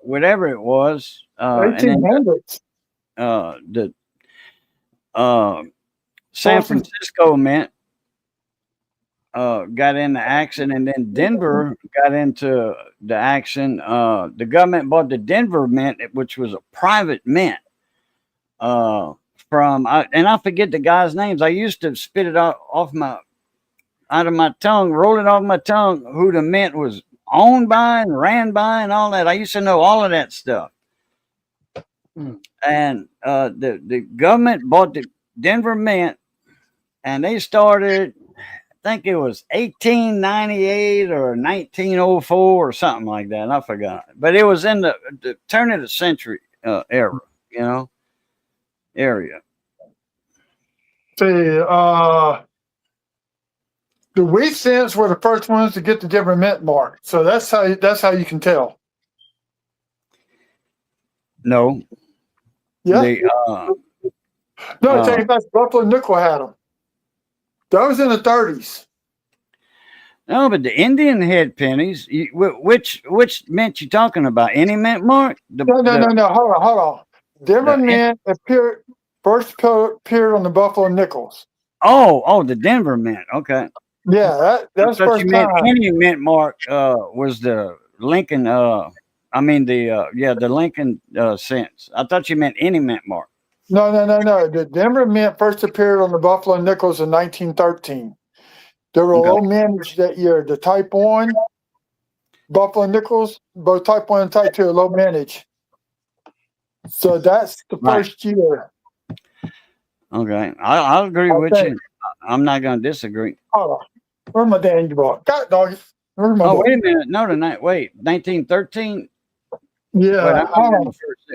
whatever it was, 1800s. The San Francisco mint got in the action, and then Denver got into the action. The government bought the Denver mint, which was a private mint. And I forget the guys' names. I used to spit it out of my tongue, roll it off my tongue, who the mint was owned by and ran by and all that. I used to know all of that stuff. And the government bought the Denver mint, and they started, I think it was 1898 or 1904 or something like that. I forgot. But it was in the turn of the century era, area. The wheat cents were the first ones to get the Denver mint mark. So that's how you can tell. No. Yeah. No, take it back. Buffalo nickel had them. That was in the 30s. No, but the Indian head pennies, which mint you talking about? Any mint mark? No. Hold on. Denver mint first appeared on the Buffalo nickels. Oh, the Denver mint. Okay. Yeah, that's first time. Any mint mark was the Lincoln. The Lincoln cents. I thought you meant any mint mark. No. The Denver mint first appeared on the Buffalo nickels in 1913. There were low managed that year. The Type 1 Buffalo nickels, both Type 1 and Type 2 are low managed. So that's the first year. Okay. I'll agree with you. I'm not going to disagree. Hold on. Where's my dang ball? God, dog. Where's my ball? Wait a minute. No, tonight. Wait. 1913? Yeah.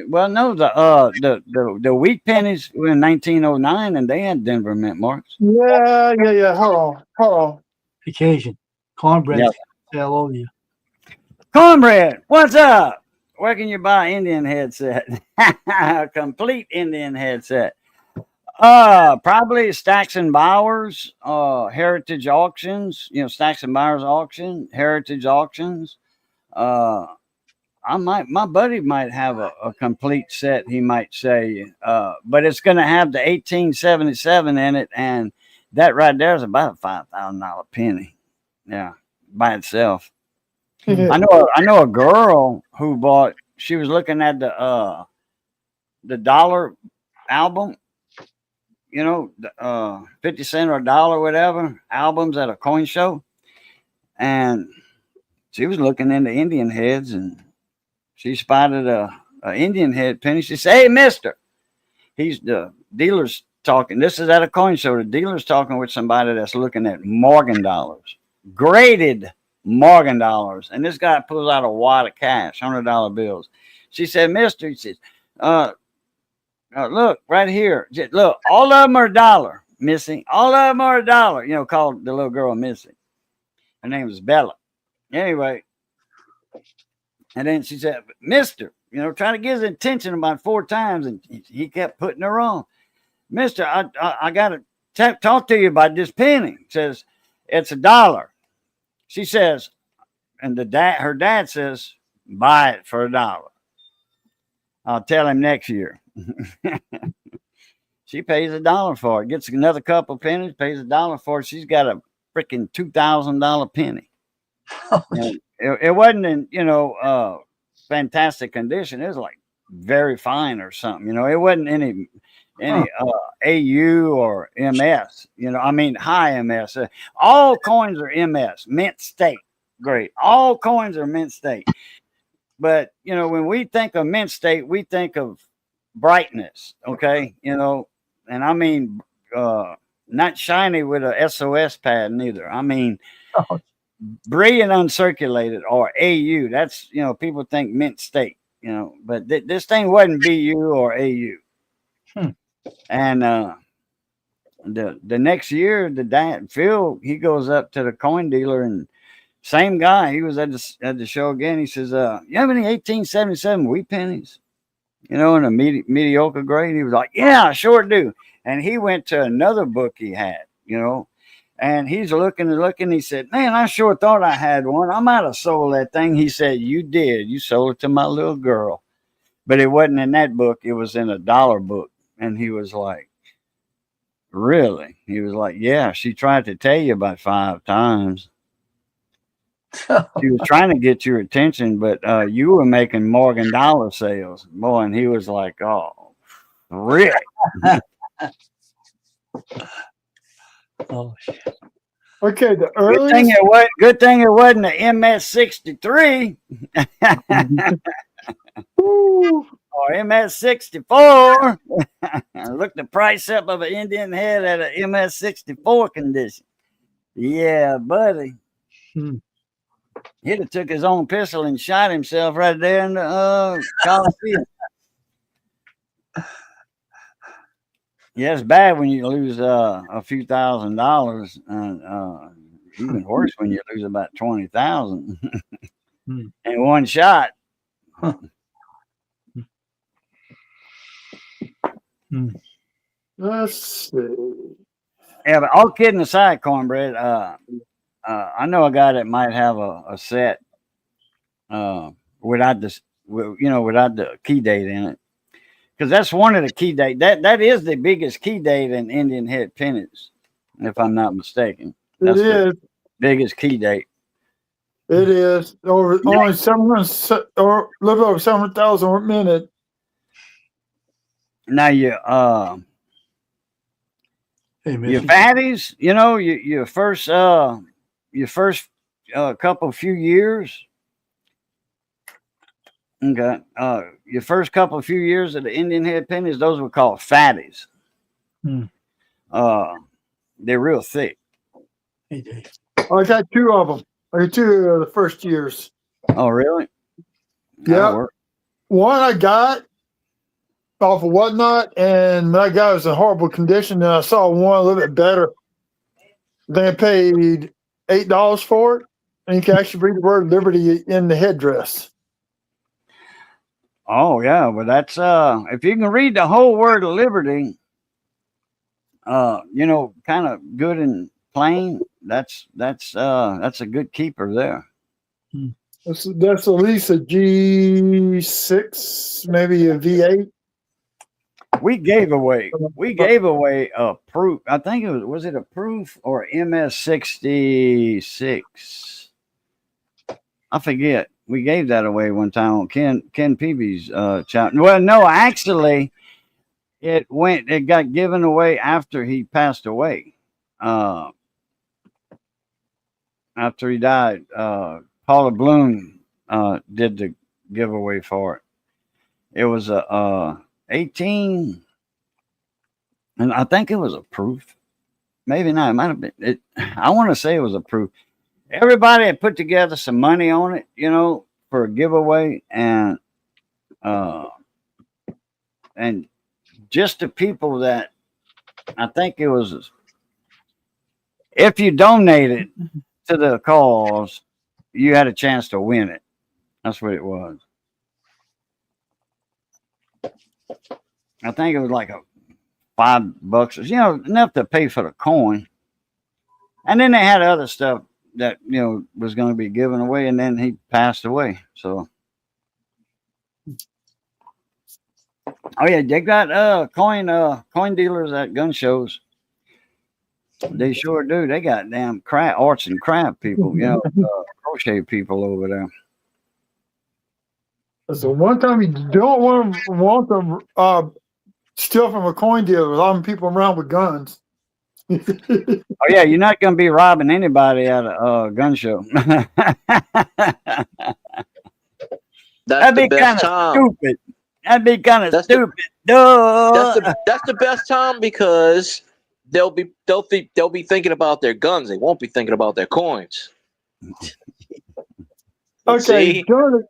Well, no, the wheat pennies were in 1909, and they had Denver mint marks. Yeah. Hold on. Occasion. Cornbread. All over you. Cornbread, what's up? Where can you buy Indian headset? A complete Indian headset. Probably Stacks and Bowers, Heritage Auctions. Stacks and Bowers auction, Heritage Auctions. My buddy might have a complete set, he might say, but it's going to have the 1877 in it, and that right there is about a $5,000 penny. Yeah, by itself. I know a girl who bought. She was looking at the dollar album, 50 cent or $1, whatever albums at a coin show. and she was looking into Indian heads, and she spotted a Indian head penny. She said, "Hey, mister," he's the dealer's talking. This is at a coin show. The dealer's talking with somebody that's looking at Morgan dollars, graded Morgan dollars. And this guy pulls out a wad of cash, $100 bills. She said, "Mister," he says, look right here. Just look, all of them are $1, Missy. All of them are $1. You know, called the little girl Missy. Her name was Bella. Anyway, and then she said, "Mister," you know, trying to get his attention about 4 times, and he kept putting her on. "Mister, I got to talk to you about this penny." Says, "It's $1." She says, and her dad says, "Buy it for $1. I'll tell him next year." She pays $1 for it, gets another couple pennies, pays $1 for it. She's got a freaking $2,000 penny. And it wasn't in, you know, fantastic condition. It was like very fine or something. You know, it wasn't any AU or MS. You know, I mean high MS. All coins are MS, mint state. Great. All coins are mint state. But you know, when we think of mint state, we think of brightness. Okay, you know, and I mean not shiny with a SOS pad neither. I mean brilliant uncirculated, or AU. That's, you know, people think mint state, you know, but this thing wasn't BU or AU. And the next year, the dad Phil, he goes up to the coin dealer, and same guy, he was at the show again. He says, "You have any 1877 wheat pennies, you know, in a mediocre grade?" He was like, "Yeah, I sure do." And he went to another book he had, you know, and he's looking and looking. He said, "Man, I sure thought I had one. I might have sold that thing." He said, "You did. You sold it to my little girl." But it wasn't in that book. It was in a dollar book. And he was like, "Really?" He was like, "Yeah, she tried to tell you about 5 times. She was trying to get your attention, but you were making Morgan dollar sales." Boy, and he was like, "Oh, really?" Oh, Okay, the Good thing it wasn't an MS-63 or MS-64. Look the price up of an Indian head at an MS-64 condition. Yeah, buddy. He'd have took his own pistol and shot himself right there in the Coliseum. Yeah, it's bad when you lose a few $1,000s, and even worse when you lose about 20,000 in one shot. Let's see. Yeah, but all kidding aside, Cornbread, I know a guy that might have a set without this, you know, without the key date in it, because that's one of the key date. That is the biggest key date in Indian head pennies, if I'm not mistaken. That's the biggest key date. It is only 700 or a little over 700,000 a minute. Now your fatties, you know, your first couple few years. Okay. Your first couple of few years of the Indian head pennies, those were called fatties. They're real thick. I got 2 of them. I got 2 of the first years. Oh, really? Yeah. One I got off of Whatnot, and that guy was in horrible condition. And I saw one a little bit better. Then I paid $8 for it, and you can actually read the word Liberty in the headdress. Oh yeah, well that's if you can read the whole word of liberty, you know, kind of good and plain, that's a good keeper there. That's at least a G6, maybe a V8. We gave away a proof. I think it was it a proof or MS-66? I forget. We gave that away one time on Ken Peavy's channel. Well, no, actually, it got given away after he passed away. after he died. Paula Bloom did the giveaway for it. It was a 18, and I think it was a proof. Maybe not. It might have been. I want to say it was a proof. Everybody had put together some money on it, for a giveaway, and just the people that I think it was, if you donated to the cause, you had a chance to win it. That's what it was. I think it was like $5, enough to pay for the coin. And then they had other stuff that, was going to be given away, and then he passed away. So, oh yeah, they got coin dealers at gun shows. They sure do. They got damn arts and craft people, crochet people over there. So one time you don't want to steal from a coin dealer with all them people around with guns. Oh yeah, you're not going to be robbing anybody at a gun show. That's the best time. Stupid. That'd be kind of stupid. That's the best time because they'll be thinking about their guns. They won't be thinking about their coins. Okay, doing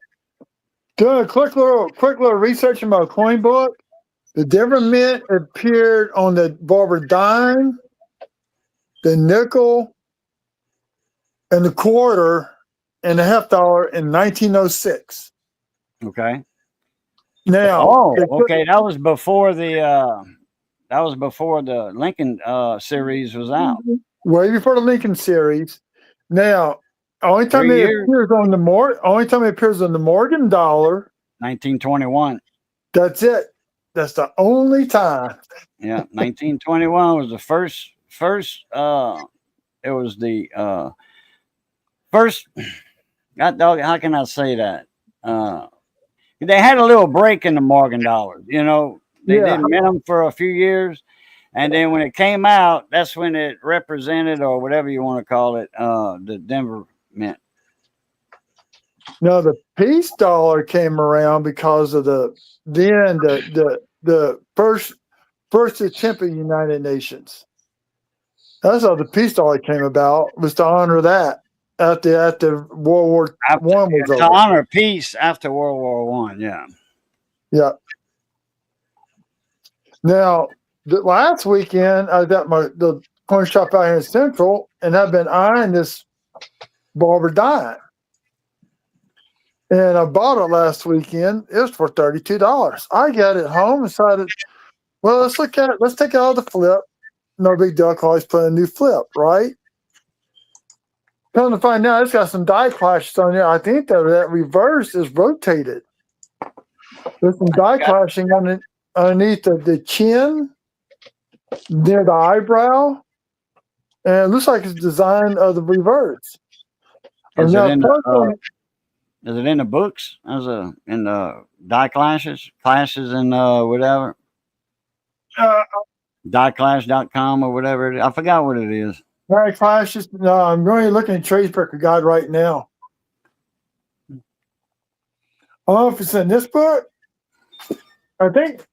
a quick little research in my coin book. The different mint appeared on the Barbara dime, the nickel, and the quarter, and the half dollar in 1906. Okay. Now, okay, that was before the Lincoln series was out. Way before the Lincoln series. Now, only time it appears on the Morgan dollar, 1921. That's it. That's the only time. Yeah, 1921 was the first. It was the first. God dog, how can I say that? They had a little break in the Morgan dollars. They didn't mint them for a few years, and then when it came out, that's when it represented, or whatever you want to call it, the Denver Mint. No, the peace dollar came around because of the first attempt at the United Nations. That's how the peace dollar came about, was to honor that after World War I was over. To honor peace after World War I, yeah. Yeah. Now, last weekend, I was at the coin shop out here in Central, and I've been eyeing this Barbara dime. And I bought it last weekend. It was for $32. I got it home and decided, well, let's look at it. Let's take out the flip. No big deal. I can always put a new flip, right? Come to find out, it's got some die clashes on there. I think that reverse is rotated. There's some die clashing underneath the chin, near the eyebrow, and it looks like it's designed of the reverse. Is it in the books? In the die clashes and whatever? Dieclash.com or whatever it is. I forgot what it is. Die clashes. No, I'm really looking at Tradesbreaker Guide right now. I don't know if it's in this book. I think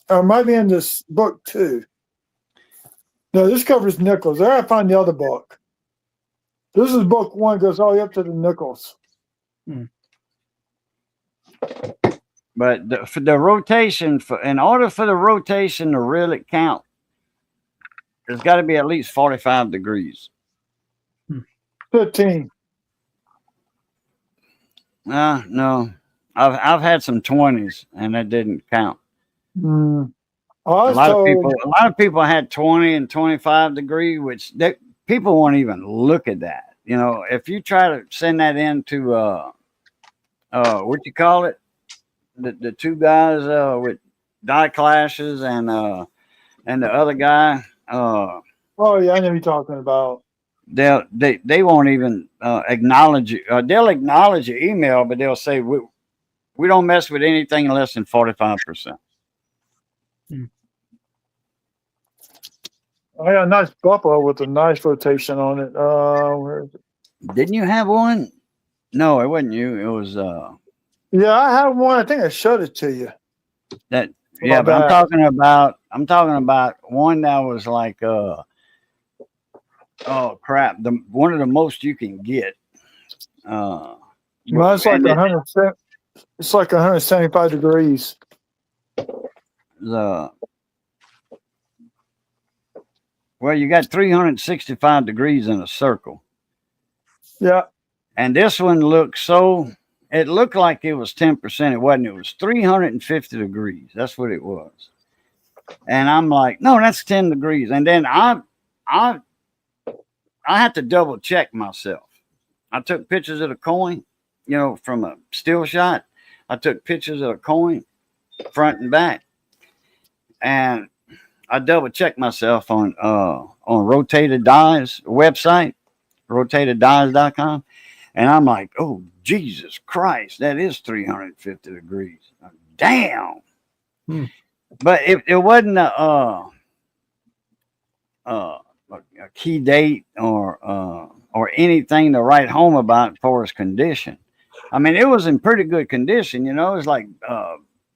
it might be in this book too. No, this covers nickels. There I find the other book. This is book one, goes all the way up to the nickels. But for the rotation, in order for the rotation to really count, there's got to be at least 45 degrees. 15. No. I've had some 20s, and that didn't count. A lot of people had 20 and 25 degree, which people won't even look at that. If you try to send that into what you call it, the two guys with die clashes and the other guy. Oh yeah, I know you're talking about. They won't even acknowledge you. They'll acknowledge your email, but they'll say we don't mess with anything less than 45%. I got a nice buffalo with a nice rotation on it. Where is it? Didn't you have one? No, it wasn't you. It was Yeah, I have one. I think I showed it to you. that. My Yeah, but bad. I'm talking about one that was like oh crap, the one of the most you can get. Well, it's like And 100. It's like 175 degrees. the well, you got 365 degrees in a circle, Yeah. and this one looked so. It looked like it was 10%. It wasn't. It was 350 degrees. That's what it was. And I'm like, no, that's 10 degrees. And then I had to double check myself. I took pictures of the coin, from a still shot. I took pictures of the coin, front and back, and I double checked myself on Rotated Dies website, rotateddies.com, and I'm like, oh Jesus Christ, that is 350 degrees. Damn. But it wasn't a key date or anything to write home about for its condition. I mean, it was in pretty good condition. It was like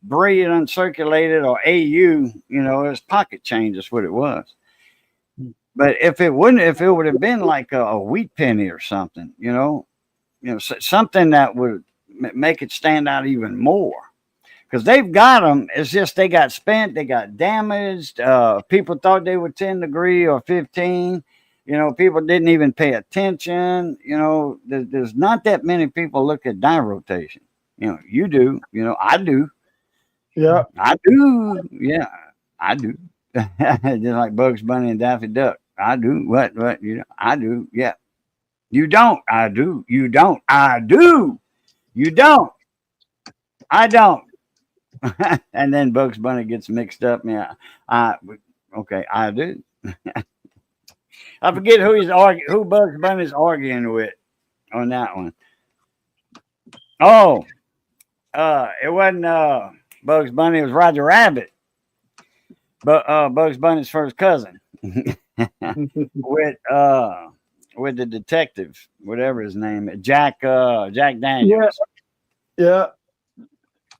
braided, uncirculated, or AU. It was pocket change. That's what it was. But if it would have been like a wheat penny or something, something that would make it stand out even more. Because they've got them. It's just they got spent. They got damaged. People thought they were 10 degree or 15. People didn't even pay attention. There's not that many people look at die rotation. You do. I do. Yeah. I do. Yeah, I do. Just like Bugs Bunny and Daffy Duck. I do. What? I do. Yeah. You don't. I do. You don't. I do. You don't. I don't. And then Bugs Bunny gets mixed up. Yeah, okay, I do. I forget who Bugs Bunny's arguing with on that one. Oh, it wasn't Bugs Bunny. It was Roger Rabbit. But Bugs Bunny's first cousin with the detective, whatever his name is, Jack Daniels. Yeah.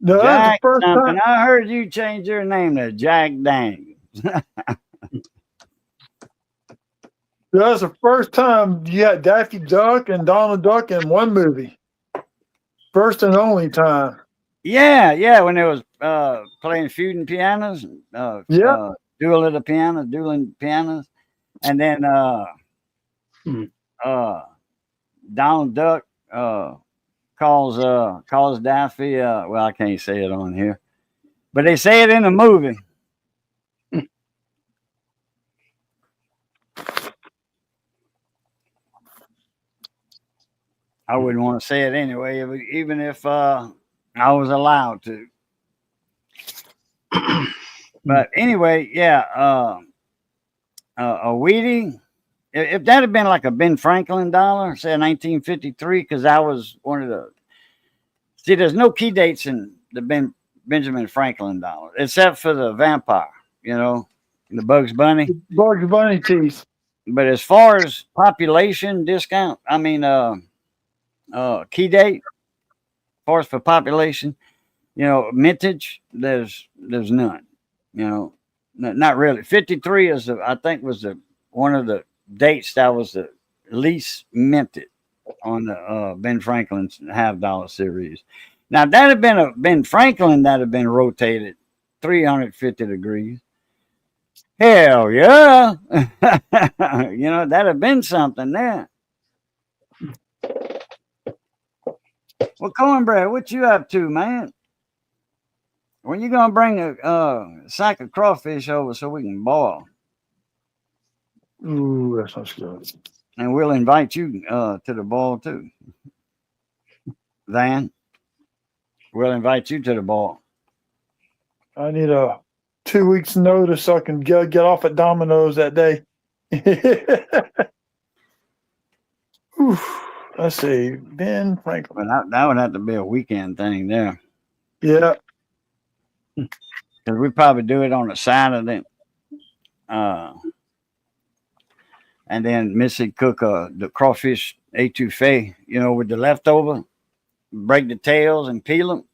No, that's the Jack first something. time. I heard you change your name to Jack Daniels. That's the first time you had Daffy Duck and Donald Duck in one movie. First and only time. Yeah, when they was playing feuding pianos, dueling pianos, and then Donald Duck calls Daffy. Well, I can't say it on here, but they say it in the movie. I wouldn't want to say it anyway, even if I was allowed to. But anyway, yeah, a Wheatie. If that had been like a Ben Franklin dollar, say 1953, because that was one of the. See, there's no key dates in the Benjamin Franklin dollar, except for the vampire, the Bugs Bunny. Bugs Bunny teeth. But as far as population discount, I mean, key date, as far as for population, mintage, there's none. Not really. 53 is I think was one of the dates that was the least minted on the Ben Franklin's $50 series. Now, if that had been a Ben Franklin that had been rotated 350 degrees, hell yeah. That'd have been something there. Well, Cornbread, what you up to, man? When you gonna bring a sack of crawfish over so we can boil? Ooh, that sounds good. And we'll invite you to the boil too. Van, we'll invite you to the boil. I need a 2 weeks notice so I can get off at Domino's that day. Oof. Let's see, Ben Franklin. But that would have to be a weekend thing there. Yeah. Because we probably do it on a Saturday. And and then Missy cook the crawfish etouffee, with the leftover, break the tails and peel them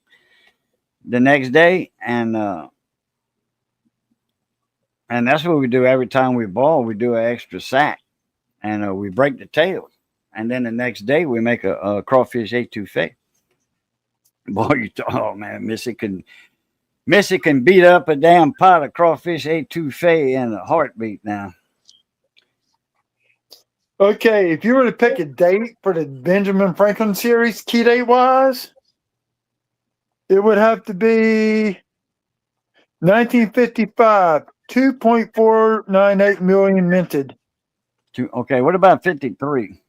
the next day, and that's what we do every time we boil. We do an extra sack, and we break the tails, and then the next day we make a crawfish etouffee. Boy, oh man, Missy can beat up a damn pot of crawfish etouffee in a heartbeat now. Okay, if you were to pick a date for the Benjamin Franklin series, key date wise, it would have to be 1955. 2.498 million minted. Okay, what about 53?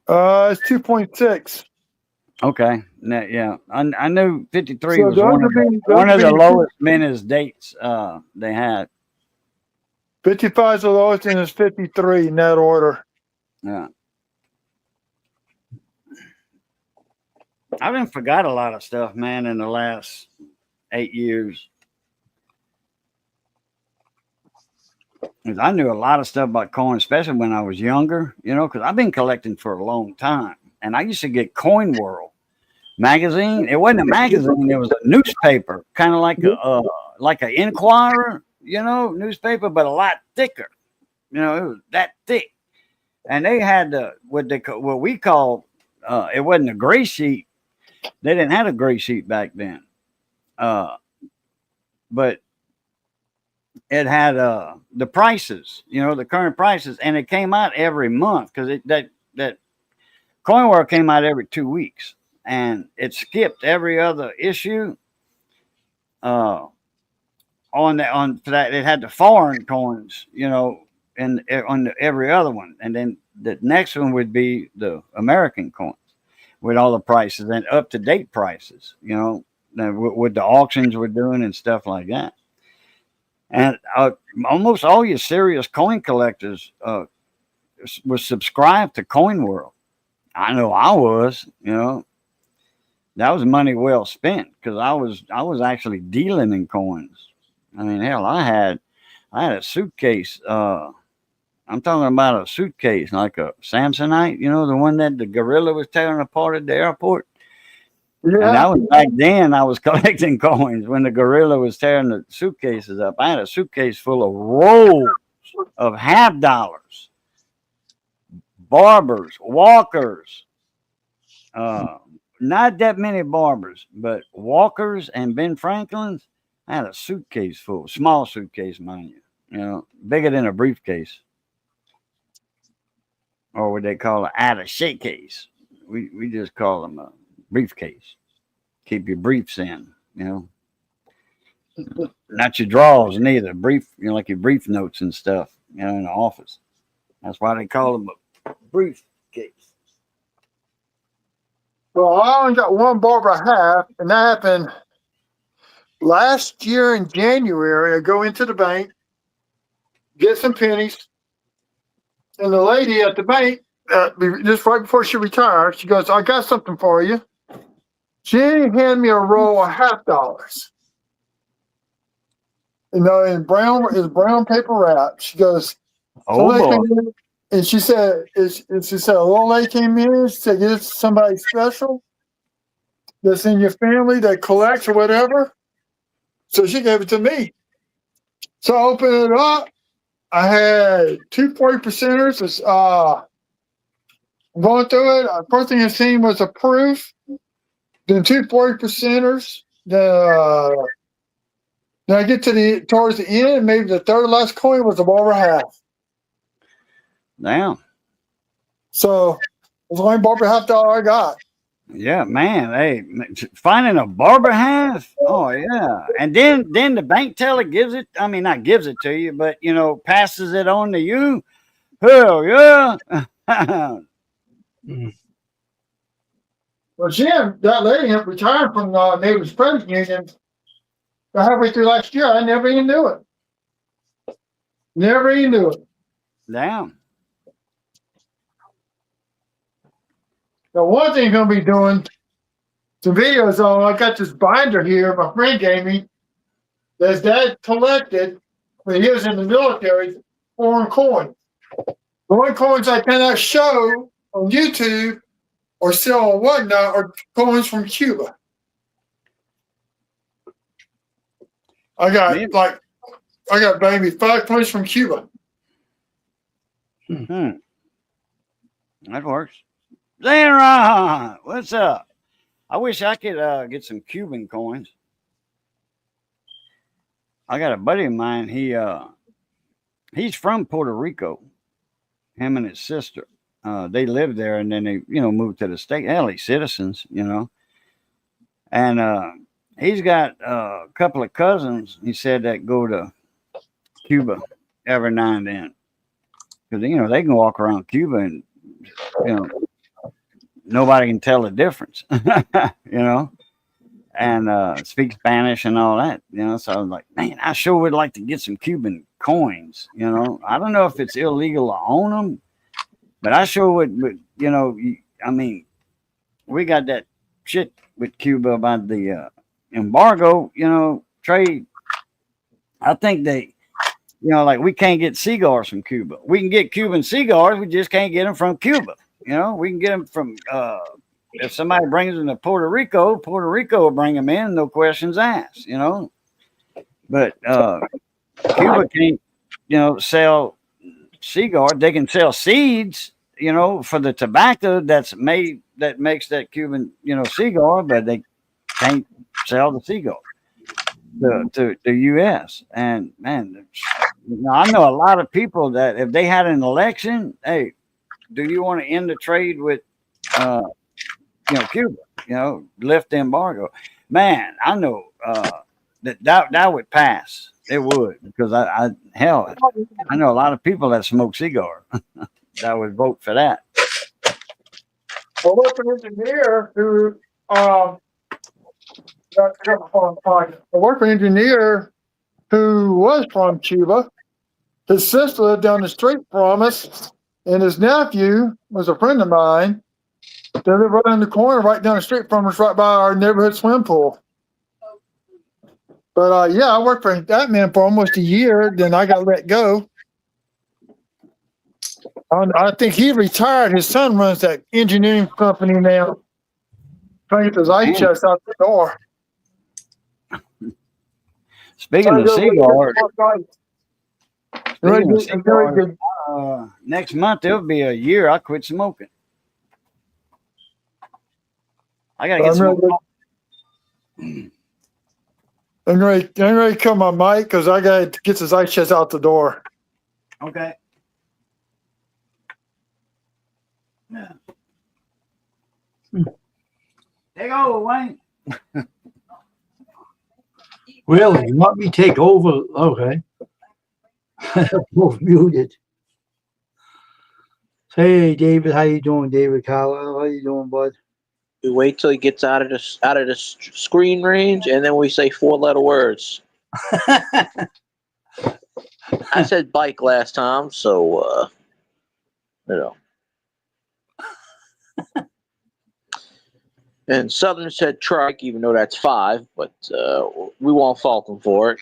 It's 2.6. Okay, yeah, I knew 53 So was those one would be- those of would the be- lowest minutes dates they had. 55 is the lowest, and it's 53 in that order. Yeah. I done forgot a lot of stuff, man, in the last 8 years. 'Cause I knew a lot of stuff about coin, especially when I was younger, because I've been collecting for a long time. And I used to get Coin World magazine. It wasn't a magazine, it was a newspaper, kind of like an Inquirer, newspaper, but a lot thicker. It was that thick. And they had what we call, it wasn't a gray sheet. They didn't have a gray sheet back then. But it had the prices, the current prices, and it came out every month because that Coin World came out every 2 weeks, and it skipped every other issue. On that, it had the foreign coins, and on every other one, and then the next one would be the American coins with all the prices and up to date prices, what the auctions were doing and stuff like that. And almost all your serious coin collectors were subscribed to Coin World. I know I was, that was money well spent because I was actually dealing in coins. I mean, hell, I had a suitcase. I'm talking about a suitcase like a Samsonite, the one that the gorilla was tearing apart at the airport. Yeah. And that was back then. I was collecting coins when the gorilla was tearing the suitcases up. I had a suitcase full of rolls of $50, Barbers, Walkers. Not that many Barbers, but Walkers and Ben Franklin's. I had a suitcase full, small suitcase, mind you, bigger than a briefcase, or what they call an attaché case. We just call them a briefcase. Keep your briefs in, not your drawers neither. Brief, like your brief notes and stuff, in the office. That's why they call them a briefcase. Well, I only got one barber I have, and that happened last year in January. I go into the bank, get some pennies, and the lady at the bank, just right before she retired, she goes, "I got something for you." She handed me a roll of $50. In brown paper wrap. She goes, Oh boy. and she said, a little lady came in. She said, "Is somebody special that's in your family that collects or whatever?" So she gave it to me. So I opened it up. I had 2 40%ers. Going through it, first thing I seen was a proof. Then 2 40%ers. Then I get towards the end, maybe the third last coin was a barber half. Damn. So it was the only barber half dollar I got. Yeah, man. Hey, finding a barber half. Oh yeah. And then the bank teller gives it. I mean, not gives it to you, but passes it on to you. Hell yeah. Well, Jim, that lady had retired from the Neighbors Credit Union halfway through last year. I never even knew it. Never even knew it. Damn. Now, one thing I'm going to be doing some videos on, I got this binder here my friend gave me that his dad collected, when he was in the military, foreign coins. The only coins I cannot show on YouTube or sell or whatnot are coins from Cuba. I got maybe 5 coins from Cuba. That works. Zara, what's up? I wish I could get some Cuban coins. I got a buddy of mine. He's from Puerto Rico. Him and his sister. They lived there, and then they moved to the state. Hell, he's citizens, and he's got a couple of cousins. He said that go to Cuba every now and then because they can walk around Cuba and nobody can tell the difference, and speak Spanish and all that, So I was like, man, I sure would like to get some Cuban coins, I don't know if it's illegal to own them, but I sure would. But I mean, we got that shit with Cuba about the embargo, trade. I think they, like we can't get cigars from Cuba. We can get Cuban cigars, we just can't get them from Cuba. We can get them from. If somebody brings them to Puerto Rico will bring them in, no questions asked, But Cuba can't, sell cigars. They can sell seeds, for the tobacco that makes that Cuban, cigar, but they can't sell the cigar to the U.S. And man, I know a lot of people that if they had an election, hey, do you want to end the trade with Cuba, lift the embargo. Man, I know that would pass. It would, because I know a lot of people that smoke cigars that would vote for that. I work for an engineer who was from Cuba. His sister lived down the street from us, and his nephew was a friend of mine. They live right in the corner, right down the street from us, right by our neighborhood swim pool. But I worked for that man for almost a year. Then I got let go. I think he retired. His son runs that engineering company now. Trying to get those ice chests out the door. Speaking of cigars, next month it'll be a year I quit smoking. I gotta get some. I'm ready to cut my mic because I gotta get this ice chest out the door. Okay. Yeah. Take over, Wayne. Really? You want me to take over? Okay. Both muted. Hey, David. How you doing, David Carlisle? How you doing, bud? We wait till he gets out of the screen range, and then we say 4-letter words. I said bike last time, so And Southern said trike, even though that's 5, but we won't fault him for it.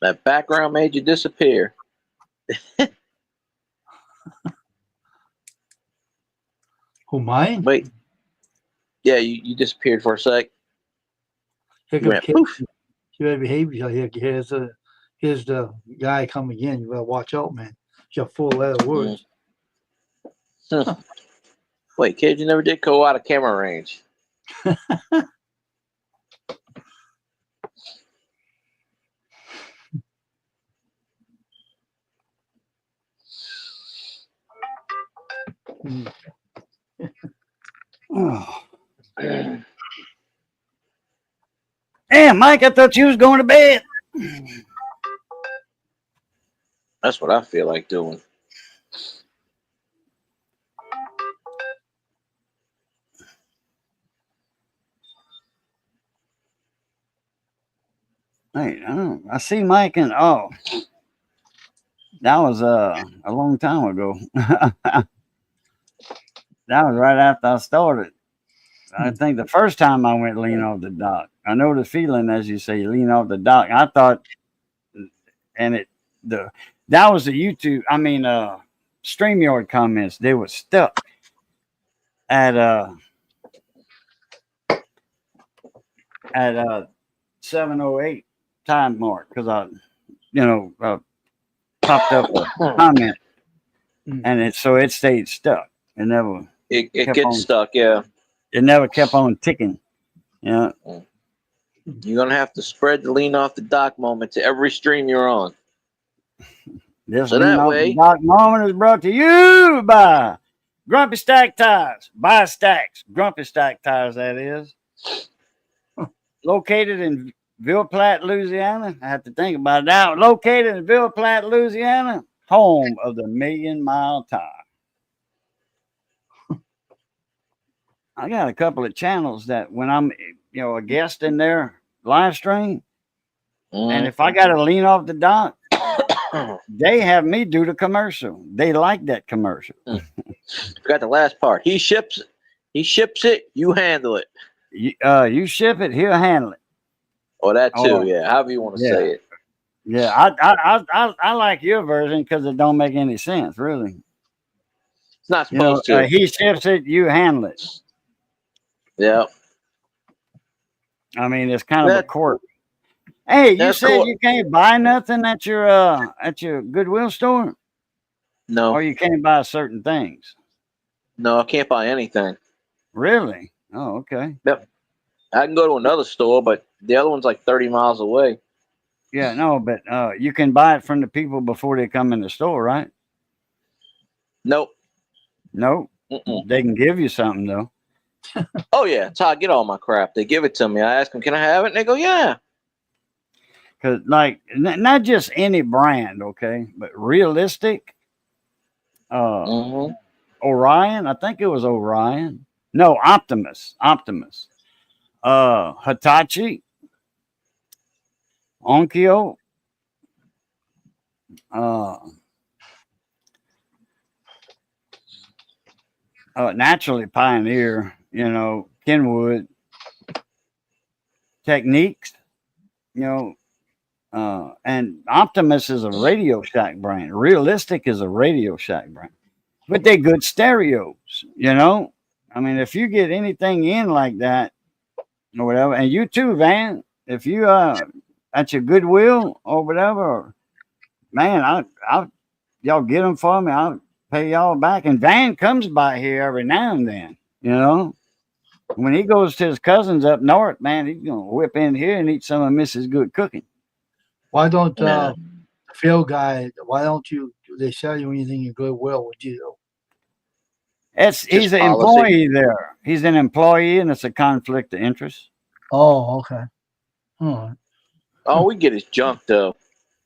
That background made you disappear. Who, mine? Wait. Yeah, you disappeared for a sec. You better behave yourself. Here's the guy coming in. You better watch out, man. You got 4-letter words. Wait, kid, you never did go out of camera range. Oh. Damn, Mike, I thought you was going to bed. That's what I feel like doing. Hey, I see Mike and that was a long time ago. That was right after I started. I think the first time I went lean off the dock. I know the feeling, as you say, lean off the dock. I thought, and that was the YouTube. I mean, StreamYard comments. They were stuck at 7:08 time mark because I, popped up a comment, and it stayed stuck. It never. It kept gets on- stuck, yeah. It never kept on ticking. Yeah. You're gonna have to spread the lean off the dock moment to every stream you're on. This So lean that off way- the dock moment is brought to you by Grumpy Stack Tires. Buy stacks. Grumpy Stack Tires, that is. Located in Ville Platte, Louisiana. I have to think about that. Located in Ville Platte, Louisiana, home of the Million Mile Tire. I got a couple of channels that when I'm, a guest in their live stream, and if I got to lean off the dock, they have me do the commercial. They like that commercial. Forgot the last part. He ships it, you handle it. You ship it, he'll handle it. Or that too, Oh, yeah. However you want to yeah. say it. Yeah, I like your version because it don't make any sense, really. It's not supposed to. He ships it, you handle it. Yeah. I mean, it's kind of a That- quirk. Hey, you that's said cool. you can't buy nothing at your Goodwill store, No. or you can't buy certain things. No, I can't buy anything. Really? Oh, okay. I can go to another store, but the other one's like 30 miles away. Yeah, no, but you can buy it from the people before they come in the store, right? Nope. No, Mm-mm. they can give you something though. Oh yeah, that's how I get all my crap. They give it to me. I ask them, "Can I have it?" And they go, "Yeah." Because, like, not just any brand, okay, but Realistic, Mm-hmm. Orion, I think it was Orion. No, Optimus, Hitachi, Onkyo, naturally Pioneer, Kenwood, Techniques, and Optimus is a Radio Shack brand. Realistic is a Radio Shack brand, but they're good stereos. I mean, if you get anything in like that or whatever, and you too, Van, if you at your Goodwill or whatever, man, y'all get them for me. I'll pay y'all back. And Van comes by here every now and then. When he goes to his cousins up north, man, he's gonna whip in here and eat some of Mrs. Good cooking. Why don't Yeah. Phil guy? Why don't you? Do they sell you anything in Goodwill? Would you? He's an policy. employee there. He's an employee, and it's a conflict of interest. Oh, okay. All right. All we get is junk, though.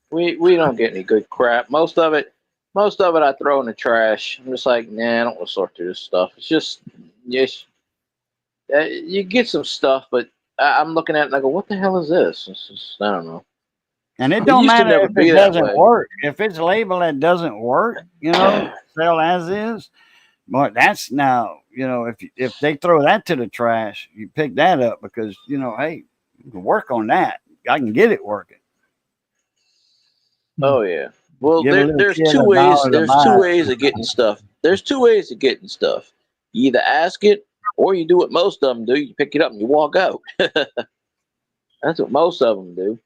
We don't get any good crap. Most of it I throw in the trash. I'm just like, nah, I don't want to sort through this stuff. It's just, yes, you get some stuff, but I'm looking at it and I go, what the hell is this? It's just, I don't know. And it It don't used to matter never if be it that doesn't way. work. If it's labeled that doesn't work, sell as is. But that's now, if they throw that to the trash, you pick that up because, hey, you can work on that. I can get it working. Oh yeah. Well, Give a little there's kid two $1 ways. to There's buy two it. ways of getting stuff. There's two ways of getting stuff. You either ask it, or you do what most of them do. You pick it up and you walk out. That's what most of them do.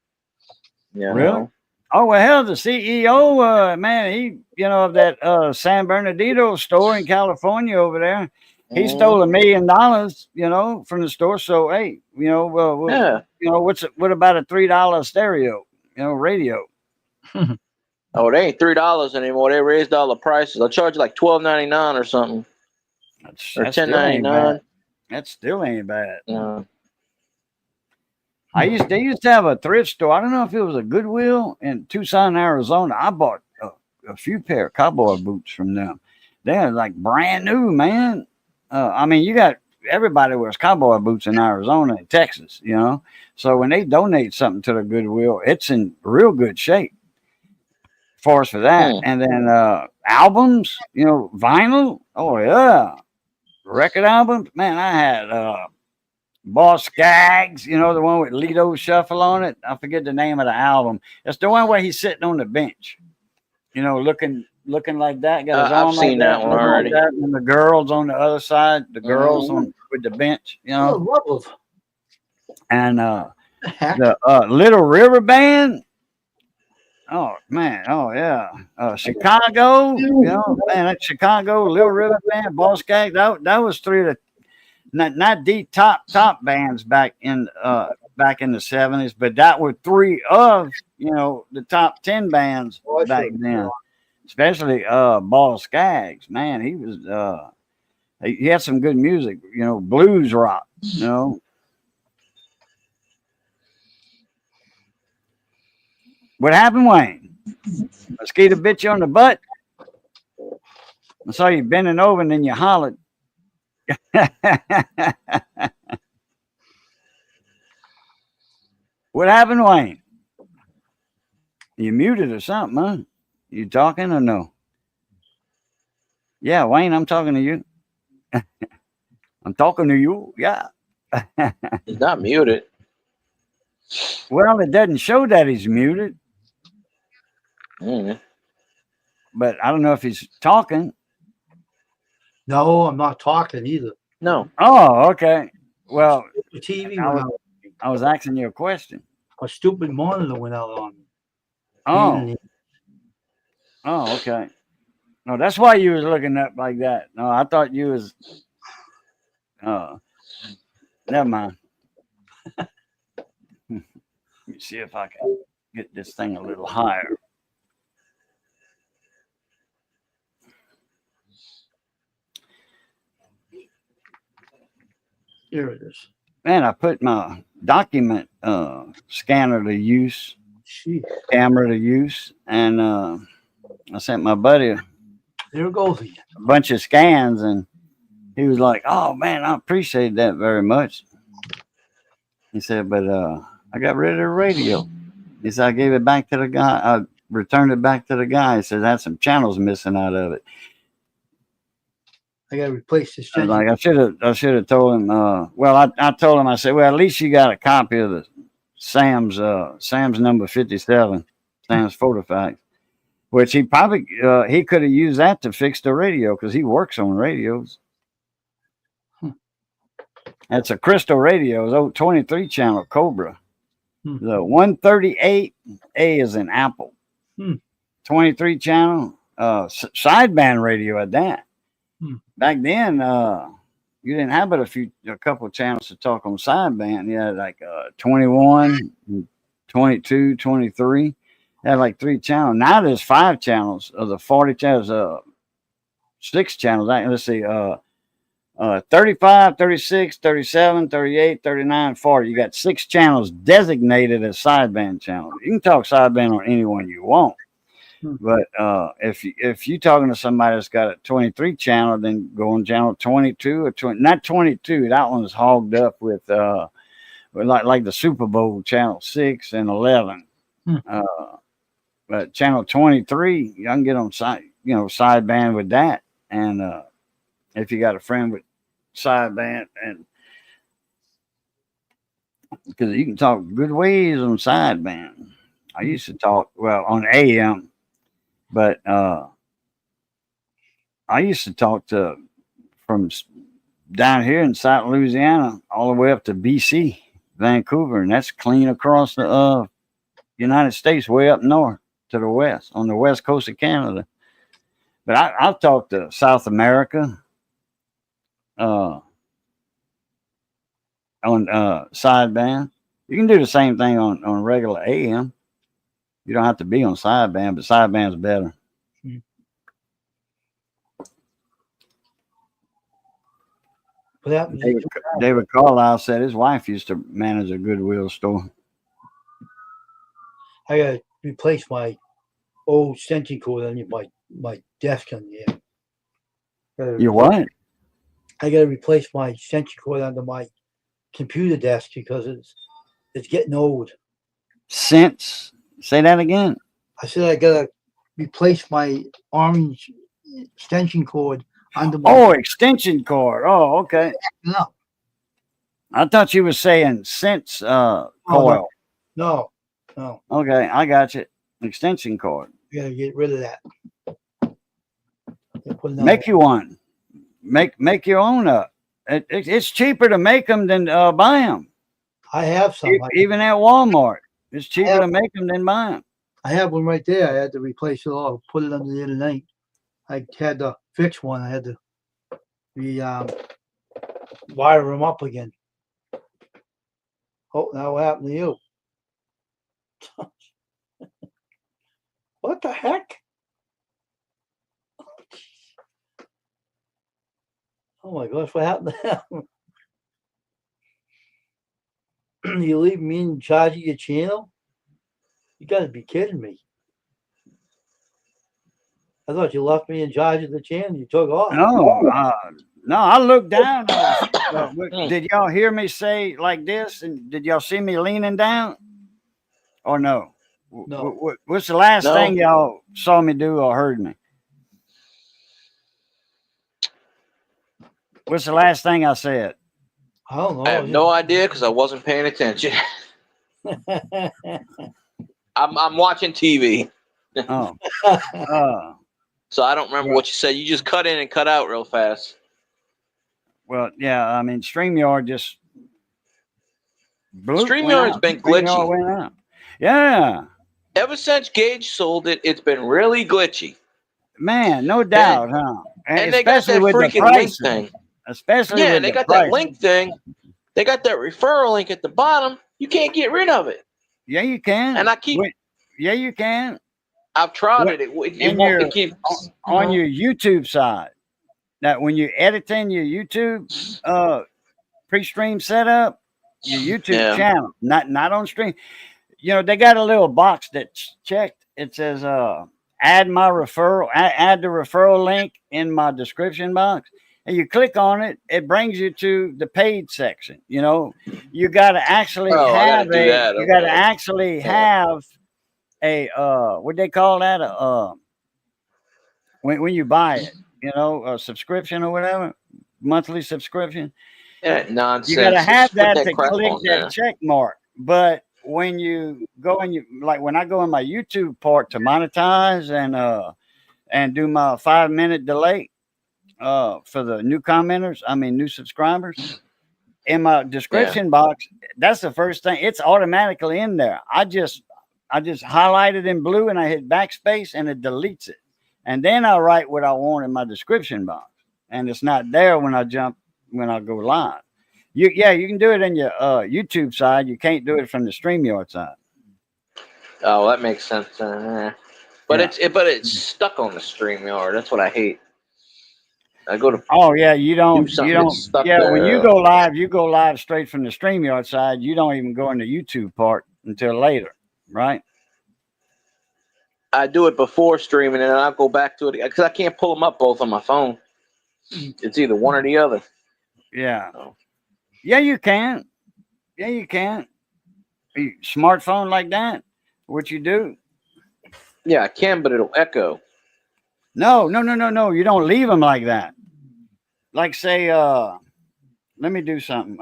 Really? Oh, well, hell, the CEO, man, he, of that San Bernardino store in California over there, he Mhm. stole $1 million, from the store. So, hey, Yeah. what about a $3 stereo, radio? Oh, they ain't $3 anymore. They raised all the prices. They'll charge you like $12.99 or something, or That still ain't bad. $10.99. That still ain't bad. Yeah. They used to have a thrift store. I don't know if it was a Goodwill in Tucson, Arizona. I bought a few pair of cowboy boots from them. They're like brand new, man. I mean, you got everybody wears cowboy boots in Arizona and Texas, you know. So when they donate something to the Goodwill, it's in real good shape for us for that. Hmm. And then albums, you know, vinyl. Oh yeah, record albums. Man, I had Boss Skaggs, you know, the one with Lido Shuffle on it. I forget the name of the album. It's the one where he's sitting on the bench, you know, looking like that. Got his I've arm like seen that one looking like already. that, and the girls on the other side, the girls Mhm. on with the bench, you Oh, know. love And the heck. the Little River Band. Oh man, oh yeah, Chicago. You know, man, that Chicago Little River Band, Boss Skaggs. That was three of the not the top bands back in the 70s, but that were three of, you know, the top 10 bands Oh, back sure. then. Especially Boss Skaggs. Man, he was he had some good music, you know, blues rock, you know. What happened, Wayne? Mosquito bit you on the butt? I saw you bending over and then you hollered. What happened, Wayne? You muted or something, huh? You talking or no? Yeah, Wayne, I'm talking to you. I'm talking to you. Yeah. He's not muted. Well, it doesn't show that he's muted, Mm. but I don't know if he's talking. No, I'm not talking either. No. Oh, okay. Well, The TV I went was, out. I was asking you a question. A stupid monitor went out on me. Oh, oh, okay. No, that's why you was looking up like that. No, I thought you was. Never mind. Let me see if I can get this thing a little higher. Here it is. Man, I put my document scanner to use, Sheesh. camera to use, and I sent my buddy There it goes again. a bunch of scans, and he was like, "Oh man, I appreciate that very much." He said, "But I got rid of the radio." He said, "I gave it back to the guy. I returned it back to the guy." He said, "Had some channels missing out of it." I gotta replace this I was channel. like, I should have told him. Well, I told him. I said, "Well, at least you got a copy of the Sam's number 57, Sam's photo fax." Which he probably he could have used that to fix the radio because he works on radios. That's a Crystal radio, it's old 23 channel Cobra. The 138A is an Apple. 23 channel sideband radio at that. Back then, you didn't have but a couple of channels to talk on sideband. You had like 21, 22, 23. Had like 3 channels. Now there's 5 channels of the 40 channels, 6 channels. Let's see, 35, 36, 37, 38, 39, 40. You got 6 channels designated as sideband channels. You can talk sideband on anyone you want. But if you're talking to somebody that's got a 23 channel, then go on channel 22 or 20, not 22. That one's hogged up with like the Super Bowl channel 6 and 11. But channel 23, you can get on sideband with that. And if you got a friend with sideband, and because you can talk good ways on sideband. I used to talk on AM, but I used to talk to from down here in South Louisiana all the way up to BC, Vancouver, and that's clean across the United States, way up north to the west, on the west coast of Canada. But I've talked to South America on sideband. You can do the same thing on regular AM. You don't have to be on sideband, but sideband's better. David Carlisle said his wife used to manage a Goodwill store. I gotta replace my old extension cord on my desk on there. You what? I got to replace my extension cord under my computer desk because it's getting old. Since, say that again. I said I got to replace my orange extension cord under my. Oh, extension cord. Oh, okay. No, I thought you were saying since coil. no. Okay, I got you. Extension cord. You got to get rid of that. Put another Make you one. Make your own up. It's cheaper to make them than buy them. I have some. Even at Walmart, it's cheaper to make them than buy them. I have one right there. I had to replace it all, put it under the other night. I had to fix one. I had to wire them up again. Oh, now what happened to you? What the heck? Oh my gosh, what happened to him? You leave me in charge of your channel? You gotta be kidding me. I thought you left me in charge of the channel. You took off. No, I looked down. Did y'all hear me say like this? And did y'all see me leaning down? Or no? No. What's the last thing y'all saw me do or heard me? What's the last thing I said? I don't know. I have no idea because I wasn't paying attention. I'm watching TV. Oh. So I don't remember what you said. You just cut in and cut out real fast. Well, yeah, I mean, StreamYard just blew. StreamYard's been glitchy. StreamYard went out. Yeah. Ever since Gage sold it, it's been really glitchy. Man, no doubt, huh? And they got that freaking link thing. Especially yeah, with they got pricing. that link thing. They got that referral link at the bottom. You can't get rid of it. Yeah, you can. And I keep. Yeah, you can. I've tried it. It won't keep on your YouTube side. Now, when you're editing your YouTube pre-stream setup, your YouTube channel, not on stream, you know, they got a little box that's checked. It says add my referral, add the referral link in my description box. And you click on it, it brings you to the paid section. You know, you got to actually have a what they call that? When you buy it, you know, a subscription or whatever, monthly subscription. Yeah, nonsense. You got to have that to click that check mark. But when you go and like when I go in my YouTube part to monetize and do my 5-minute delay for the new commenters, new subscribers, in my description box, that's the first thing. It's automatically in there. I just highlight it in blue and I hit backspace and it deletes it. And then I write what I want in my description box. And it's not there when I go live. You can do it in your YouTube side. You can't do it from the StreamYard side. Oh, that makes sense. But it's stuck on the StreamYard. That's what I hate. I go to you don't when you go live straight from the StreamYard side. You don't even go in the YouTube part until later, right? I do it before streaming and then I'll go back to it because I can't pull them up both on my phone. It's either one or the other. Yeah. Yeah, you can. Yeah, you can. Smartphone like that? What you do? Yeah, I can, but it'll echo. No. You don't leave them like that. Like say, let me do something.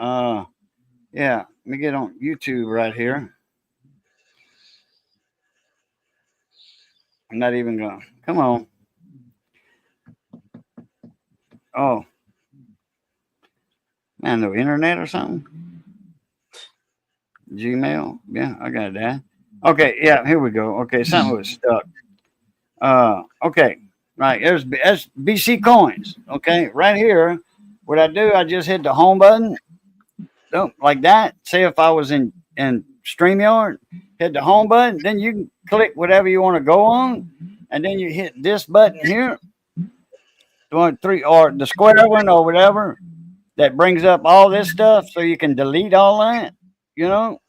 Let me get on YouTube right here. I'm not even going to. Come on. Oh. Man, no internet or something? Gmail? Yeah, I got that. Okay, yeah, here we go. Okay, something was stuck. Okay, right, there's BC Coins. Okay, right here, what I do, I just hit the home button. Like that. Say if I was in StreamYard, hit the home button, then you can click whatever you want to go on, and then you hit this button here, 1, 3, or the square one or whatever, that brings up all this stuff so you can delete all that, you know,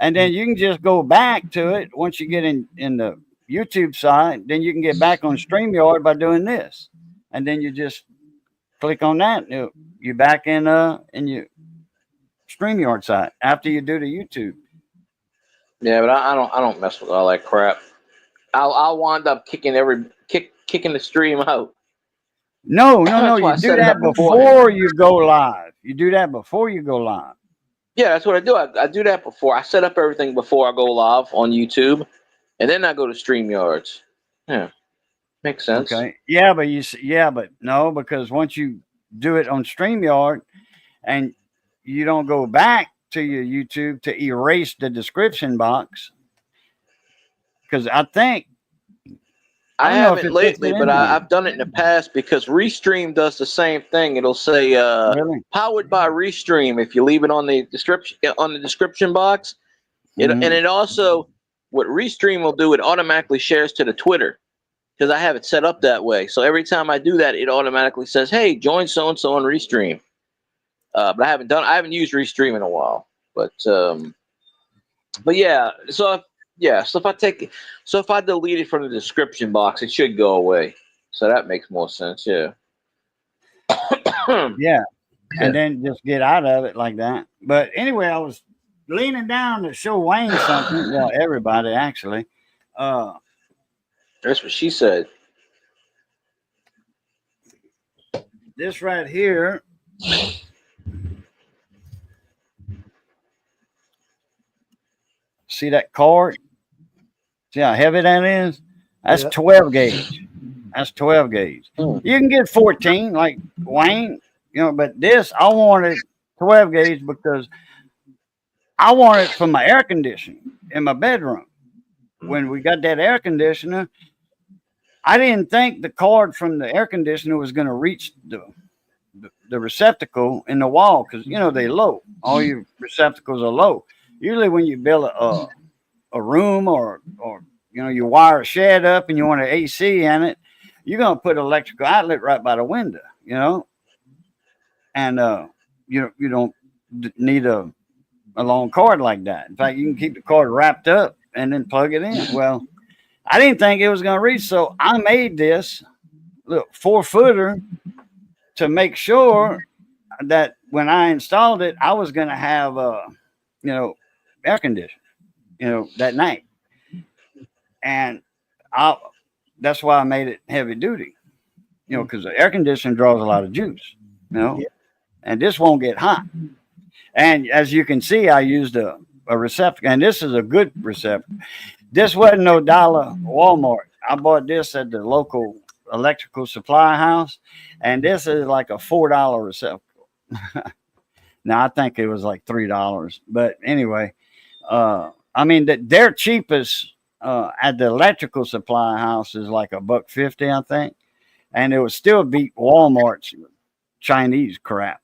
and then you can just go back to it once you get in the YouTube side. Then you can get back on StreamYard by doing this, and then you just click on that. You're back in your StreamYard site after you do the YouTube. Yeah, but I don't mess with all that crap. I'll wind up kicking the stream out. No. That's why You I do set it that up beforehand. before you go live. You do that before you go live. Yeah, that's what I do. I do that before. I set up everything before I go live on YouTube, and then I go to StreamYards. Yeah, makes sense. Okay. Yeah, but no, because once you do it on StreamYard and you don't go back to your YouTube to erase the description box, because I think I don't know if haven't it puts lately, it but in there. I've done it in the past because Restream does the same thing. It'll say Really? powered by Restream if you leave it on the description box. And it also, what Restream will do, it automatically shares to the Twitter because I have it set up that way. So every time I do that, it automatically says, "Hey, join so and so on Restream." But I haven't used Restream in a while. But yeah, so if I delete it from the description box, it should go away. So that makes more sense. Yeah. Yeah. And then just get out of it like that. But anyway, I was leaning down to show Wayne something. Well, everybody actually. That's what she said. This right here. See that cord? See how heavy that is? That's Yeah. 12 gauge. That's 12 gauge. Hmm. You can get 14 like Wayne, but this, I wanted 12 gauge because I want it for my air conditioning in my bedroom. When we got that air conditioner, I didn't think the cord from the air conditioner was going to reach the receptacle in the wall because, they're low. All your receptacles are low. Usually when you build a room or you wire a shed up and you want an AC in it, you're going to put an electrical outlet right by the window, and you don't need a long cord like that. In fact, you can keep the cord wrapped up and then plug it in. Well, I didn't think it was going to reach, so I made this 4-footer to make sure that when I installed it, I was going to have air conditioning, that night. And that's why I made it heavy duty, because the air conditioner draws a lot of juice, and this won't get hot. And as you can see, I used a receptacle, and this is a good receptacle. This wasn't no dollar Walmart. I bought this at the local electrical supply house, and this is like a $4 receptacle. Now I think it was like $3, but anyway, their cheapest at the electrical supply house is like $1.50, I think, and it would still beat Walmart's Chinese crap.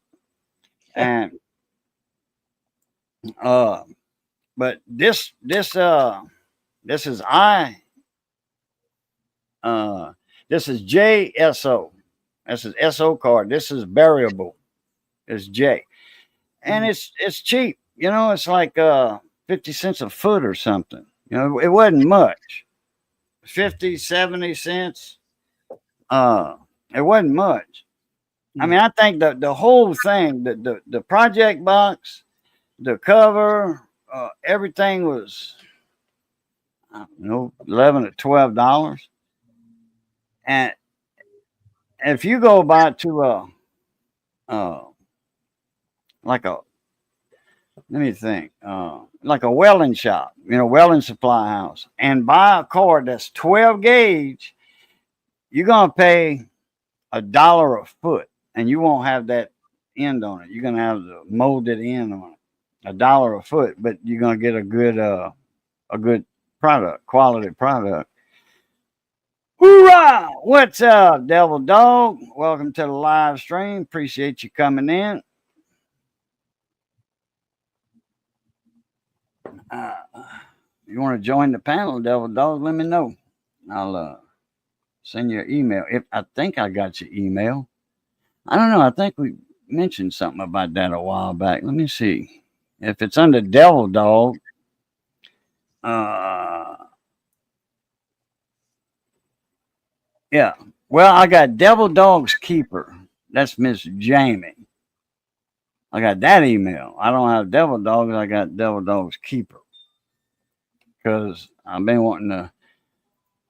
And but this is this is JSO. This is SO card. This is variable. It's J, and it's cheap. It's like 50 cents a foot or something. It wasn't much. 50, 70 cents. It wasn't much. I mean, I think the whole thing, the project box, the cover, everything was, $11 or $12. And if you go by to like a welding shop, welding supply house, and buy a cord that's 12 gauge, you're gonna pay $1 a foot, and you won't have that end on it. You're gonna have the molded end on it, $1 a foot, but you're gonna get a good product, quality product. Hoorah! What's up, Devil Dog? Welcome to the live stream. Appreciate you coming in. You want to join the panel, Devil Dog? Let me know. I'll send you an email. I think I got your email. I don't know. I think we mentioned something about that a while back. Let me see. If it's under Devil Dog, yeah. Well, I got Devil Dog's Keeper. That's Miss Jamie. I got that email. I don't have Devil Dogs. I got Devil Dogs Keeper. Because I've been wanting to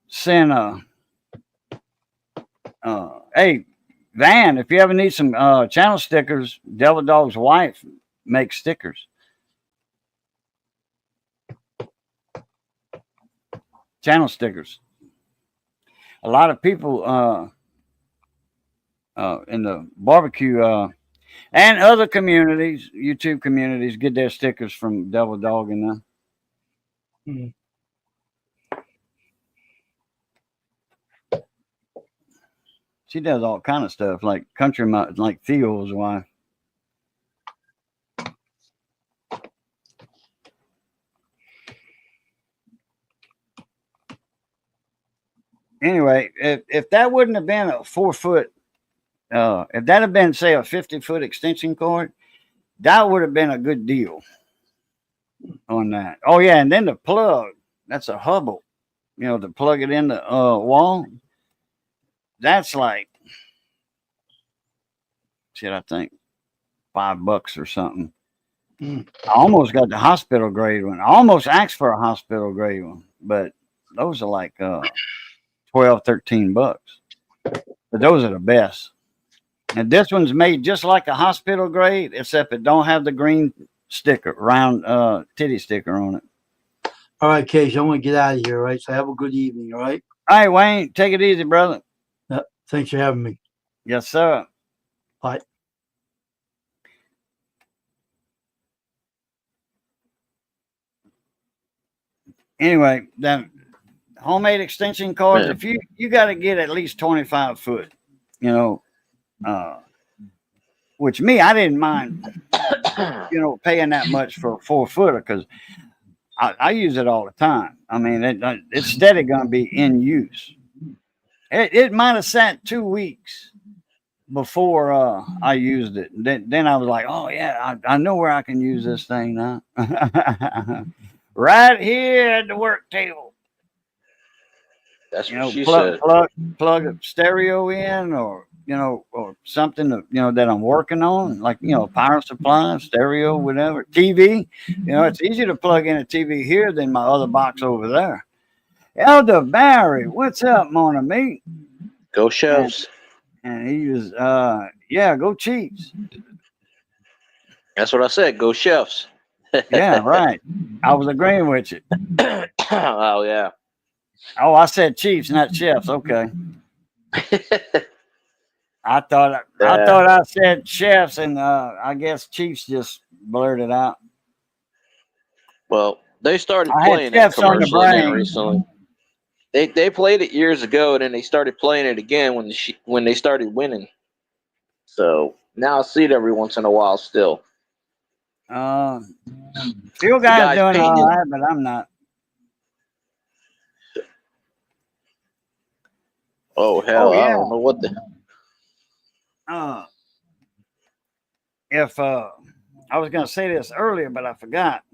send hey, Van, if you ever need some channel stickers, Devil Dog's wife makes stickers. Channel stickers. A lot of people in the barbecue and other communities, YouTube communities, get their stickers from Devil Dog and them. Hmm. She does all kind of stuff, like like Theo's wife. Anyway, if that wouldn't have been a 4 foot, if that had been, say, a 50-foot extension cord, that would have been a good deal on that. Oh, yeah. And then the plug, that's a Hubble, to plug it in the wall. That's like, shit, I think $5 or something. Mm. I almost got the hospital grade one. I almost asked for a hospital grade one, but those are like $12-13. But those are the best. And this one's made just like a hospital grade, except it don't have the green sticker, round titty sticker on it. All right, Case, I want to get out of here, all right? So have a good evening, all right? All right, Wayne, take it easy, brother. Thanks for having me. Yes, sir. Bye. Anyway, the homemade extension cords, if you got to get at least 25 foot, which me, I didn't mind, paying that much for a 4 footer because I use it all the time. I mean, it's steady going to be in use. It might have sat 2 weeks before I used it. Then I was like, oh, yeah, I know where I can use this thing now. Right here at the work table. That's what she said. Plug a stereo in or something that I'm working on, like, power supply, stereo, whatever, TV. It's easier to plug in a TV here than my other box over there. Elder Barry, what's up, mon ami? Go Chefs. And he was, go Chiefs. That's what I said. Go Chefs. Yeah, right. I was agreeing with you. Oh, yeah. Oh, I said Chiefs, not Chefs. Okay. I thought I said Chefs, and I guess Chiefs just blurted out. Well, they started I playing had it Chefs on the commercially again brain recently. They played it years ago, and then they started playing it again when they started winning. So now I see it every once in a while still. Few guys doing painting. all right, but I'm not. Oh, hell, yeah. I don't know what the... If I was going to say this earlier, but I forgot,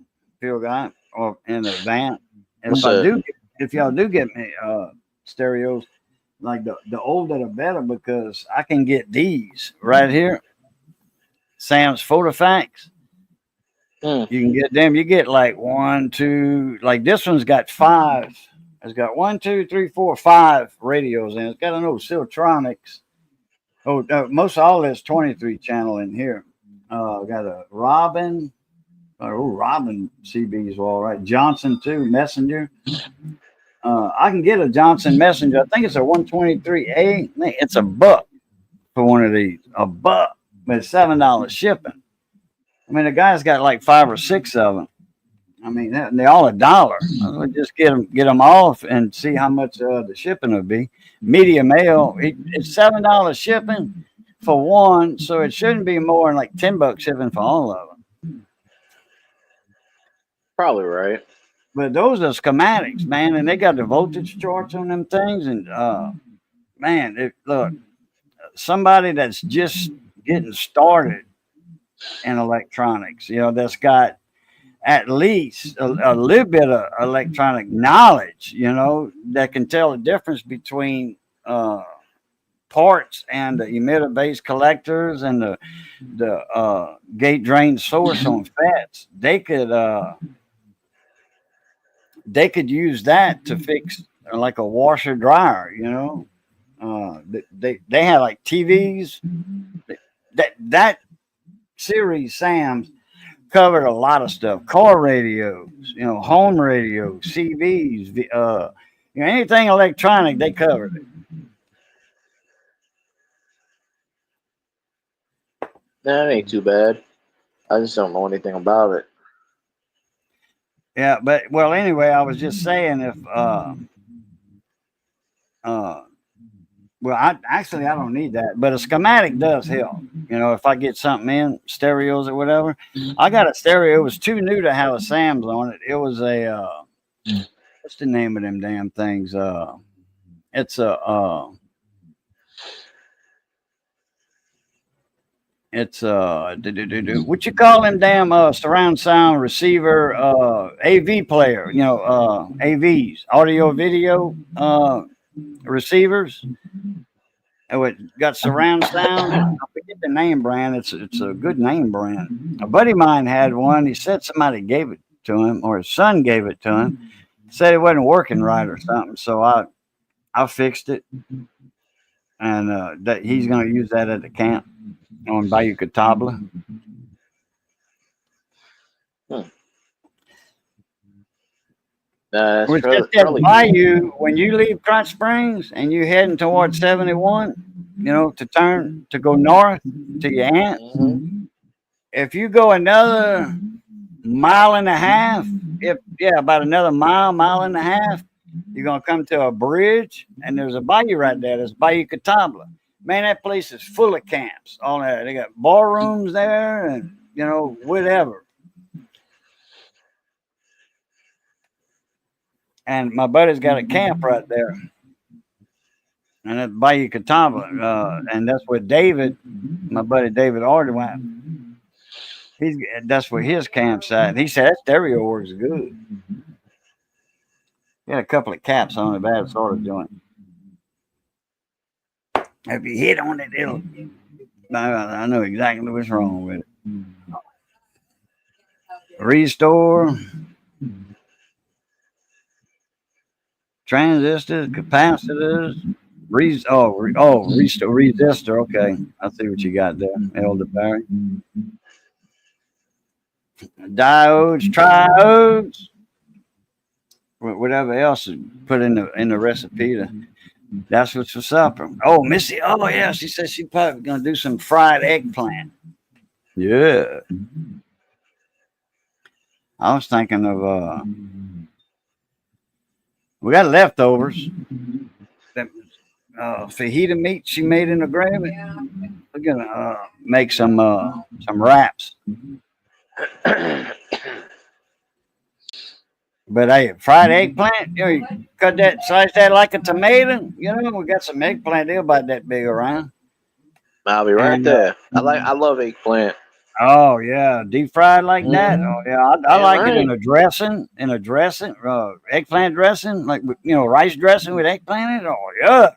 Phil guy, or in the van. If y'all do get me stereos, like the older the better, because I can get these right here. Sam's Photofacts. You can get them. You get like 1, 2, like this one's got 5. It's got 1, 2, 3, 4, 5 radios in it. It's got an old Siltronics. Most all this 23 channel in here. Got a Robin. Robin CBs all right. Johnson too. Messenger. I can get a Johnson Messenger. I think it's a 123A. It's $1 for one of these. $1, but it's $7 shipping. I mean, the guy's got like 5 or 6 of them. I mean, they're all $1. I'll just get them off and see how much the shipping would be. Media mail, it's $7 shipping for one, so it shouldn't be more than like $10 shipping for all of them. Probably right. But those are schematics, man, and they got the voltage charts on them things. And man, look, somebody that's just getting started in electronics, that's got at least a little bit of electronic knowledge, that can tell the difference between ports and the emitter base collectors and the gate drain source on fats, they could use that to fix like a washer dryer, you know. They have like TVs. That series Sam's covered a lot of stuff. Car radios, you know, home radios, CVs, you know, anything electronic, they covered it. That ain't too bad. I just don't know anything about it. Yeah, but well, anyway, I was just saying if well, I don't need that, but a schematic does help. You know, if I get something in stereos or whatever, I got a stereo. It was too new to have a Sam's on it. It was a what's the name of them damn things? It's a what you call them damn surround sound receiver AV player? You know, AVs, audio video receivers. Oh, it got surround sound. I forget the name brand. It's a good name brand. A buddy of mine had one. He said somebody gave it to him, or his son gave it to him. Said it wasn't working right or something. So I fixed it, and that he's going to use that at the camp on Bayou Catawba. That's Which just probably Bayou, when you leave Crunch Springs and you heading towards 71, you know, to go north to your aunt. If you go another mile and a half, about another mile and a half, you're gonna come to a bridge, and there's a bayou right there. There's Bayou Catawba. Man, that place is full of camps. All that they got ballrooms there, and you know whatever. And my buddy's got a camp right there, and that's Bayou Catawba, and that's where David, my buddy David Arder went. That's where his camp's at. And he said that stereo works good. He had a couple of caps on it, bad sort of joint. If you hit on it, it'll. I know exactly what's wrong with it. Restore. Transistors, capacitors, restore, resistor. Okay, I see what you got there, elderberry. Diodes, triodes, whatever else is put in the recipe. That's what's for supper. Oh, Missy. Oh yeah, she said she's probably gonna do some fried eggplant. Yeah. I was thinking of we got leftovers. That fajita meat she made in the gravy. We're gonna make some wraps. But hey, fried eggplant, you know, you cut that, slice that like a tomato. You know, we got some eggplant. They're about that big around. I'll be right there. I love eggplant. Oh yeah, deep fried like that. Oh yeah, I like right. it in a dressing, eggplant dressing, like you know, rice dressing with eggplant in it. Oh yeah.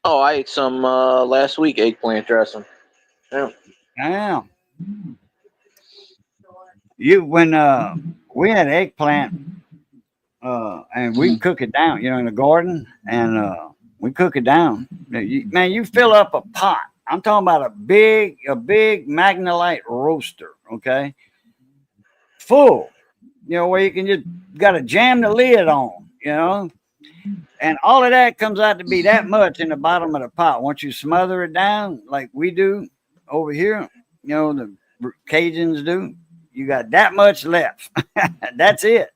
Oh, I ate some last week, eggplant dressing. Yeah. Yeah. When we had eggplant, and we cook it down, you know, in the garden, and we cook it down. Man, you fill up a pot. I'm talking about a big Magnolite roaster, okay, full, you know, where you can just got to jam the lid on, you know, and all of that comes out to be that much in the bottom of the pot. Once you smother it down like we do over here, you know, the Cajuns do, you got that much left. That's it.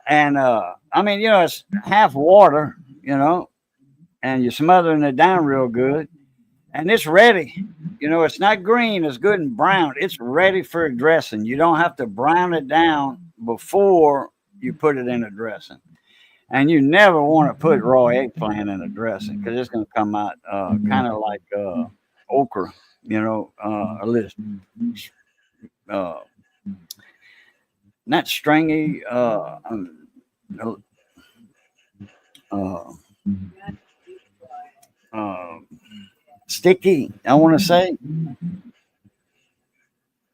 And I mean, you know, it's half water, you know, and you're smothering it down real good. And it's ready. You know, it's not green, it's good and brown. It's ready for a dressing. You don't have to brown it down before you put it in a dressing. And you never want to put raw eggplant in a dressing because it's going to come out kind of like okra, you know, a little not stringy. sticky. I want to say,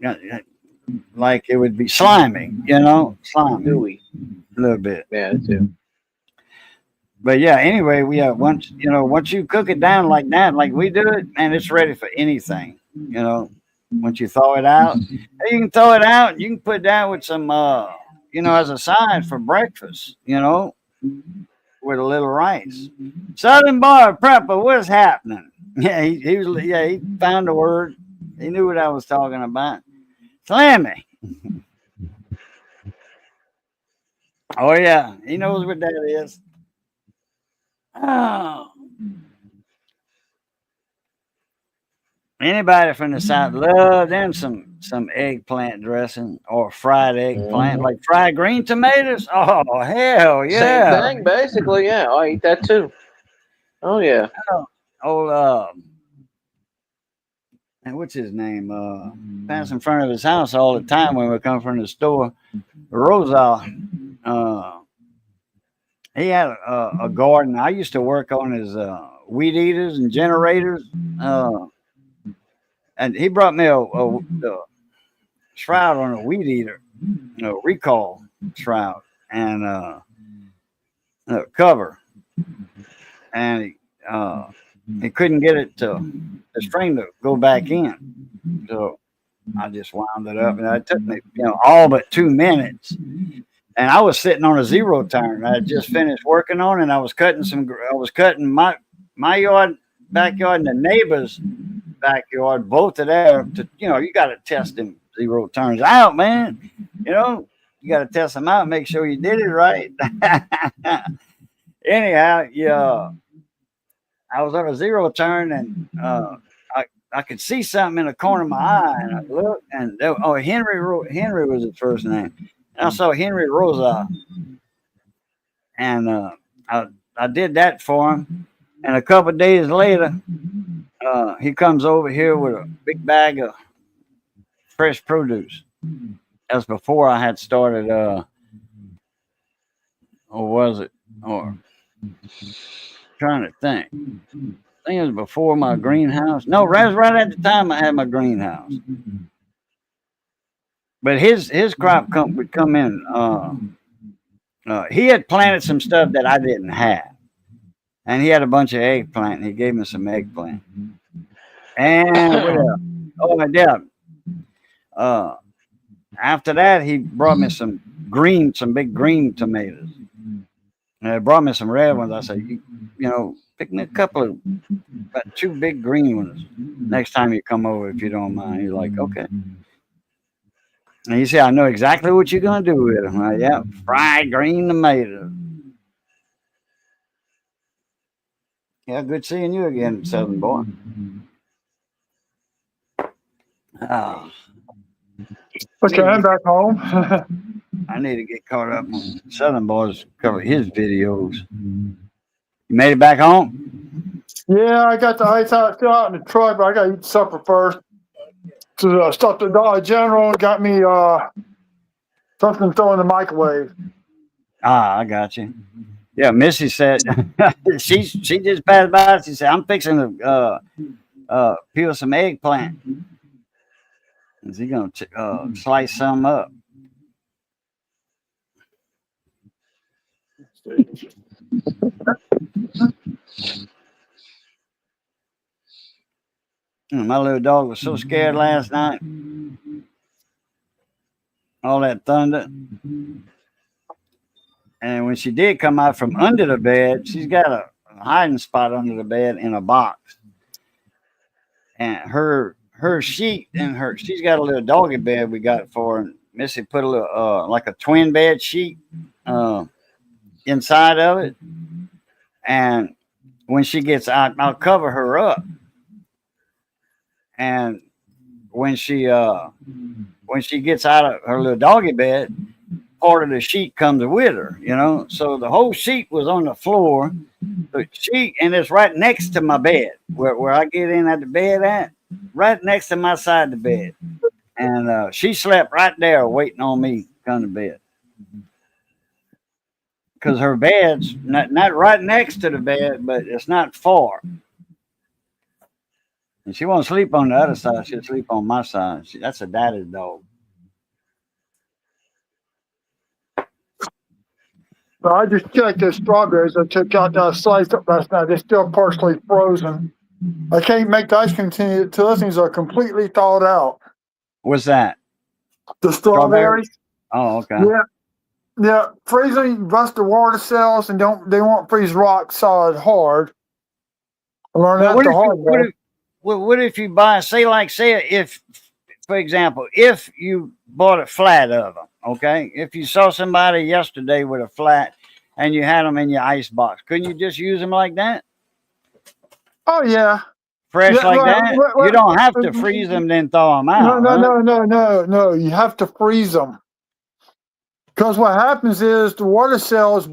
yeah, like it would be slimy. Slimy Gooey. a little bit. Yeah, it too. But yeah, anyway, we have once you cook it down like that, like we do it, man, it's ready for anything. Once you thaw it out, you can throw it out. You can put that with some, as a side for breakfast. With a little rice. Southern Bar Prepper, what's happening? Yeah, he found the word. He knew what I was talking about. Slammy. Oh yeah, he knows what that is. Oh. Anybody from the South love them some eggplant dressing or fried eggplant, like fried green tomatoes. Oh hell yeah! Same thing, basically. Yeah, I eat that too. Oh yeah. And what's his name? Pass in front of his house all the time when we come from the store. Rosal. He had a garden. I used to work on his weed eaters and generators. And he brought me a shroud on a weed eater, recall shroud, and a cover. And he couldn't get it the string to go back in. So I just wound it up, and it took me, all but 2 minutes. And I was sitting on a zero turn. I had just finished working on it, and I was cutting my yard, backyard, and the neighbor's backyard, both of there. You got to test them zero turns out, man. You got to test them out, make sure you did it right. Anyhow, yeah, I was on a zero turn, and I could see something in the corner of my eye, and I looked, and Henry was his first name. And I saw Henry Rosa, and I did that for him. And a couple of days later, he comes over here with a big bag of fresh produce. That's before I had started, or was it? Or trying to think. I think it was before my greenhouse. No, that was right at the time I had my greenhouse. But his crop would come in. He had planted some stuff that I didn't have. And he had a bunch of eggplant, and he gave me some eggplant. And after that, he brought me some big green tomatoes. And he brought me some red ones. I said, pick me a couple of, about 2 big green ones next time you come over, if you don't mind. He's like, okay. And he said, I know exactly what you're going to do with them. Like, yeah, fried green tomatoes. Yeah, good seeing you again, Southern Boy. Oh, Okay, I'm back home. I need to get caught up on Southern Boy's cover his videos. You made it back home? Yeah, I got the ice out still out in the truck, but I got to eat supper first. So stopped at Dollar General and got me something to throw in the microwave. I got you. Yeah, Missy said she just passed by. She said, I'm fixing to peel some eggplant. Is he going to slice some up? My little dog was so scared last night. All that thunder. And when she did come out from under the bed, she's got a hiding spot under the bed in a box. And her sheet and she's got a little doggy bed we got for her. And Missy put a little like a twin bed sheet inside of it. And when she gets out, I'll cover her up. And when she gets out of her little doggy bed, part of the sheet comes with her, So the whole sheet was on the floor. The sheet, and it's right next to my bed, where I get in at the bed at, right next to my side of the bed. And she slept right there waiting on me to come to bed. Because her bed's not right next to the bed, but it's not far. And she won't sleep on the other side. She'll sleep on my side. That's a daddy's dog. But I just checked the strawberries. I took out that sliced up last night. They're still partially frozen. I can't make the ice cream till those things are completely thawed out. What's that? The strawberries. Oh, okay. Yeah. Yeah. Freezing rust the water cells and they won't freeze rock solid hard. I learned Well, that the hard way. what if you buy, say if, for example, if you bought a flat of them, okay? If you saw somebody yesterday with a flat and you had them in your ice box, couldn't you just use them like that? Oh yeah. Fresh Yeah, like well, that? well, You don't have to freeze them, then thaw them out. No. You have to freeze them. Because what happens is the water cells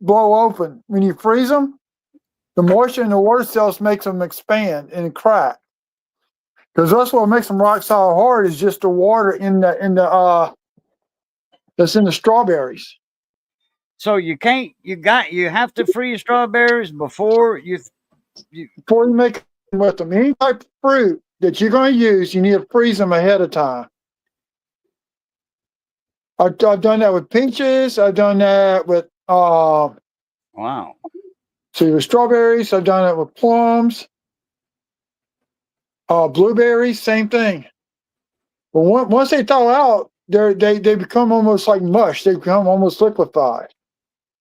blow open. When you freeze them, the moisture in the water cells makes them expand and crack. Because that's what makes them rock solid hard is just the water in the that's in the strawberries. So you have to freeze strawberries before Before you make them with them, any type of fruit that you're going to use, you need to freeze them ahead of time. I've done that with peaches. I've done that with wow. see with strawberries. I've done it with plums. Blueberries, same thing. But once they thaw out, they become almost like mush. They become almost liquefied.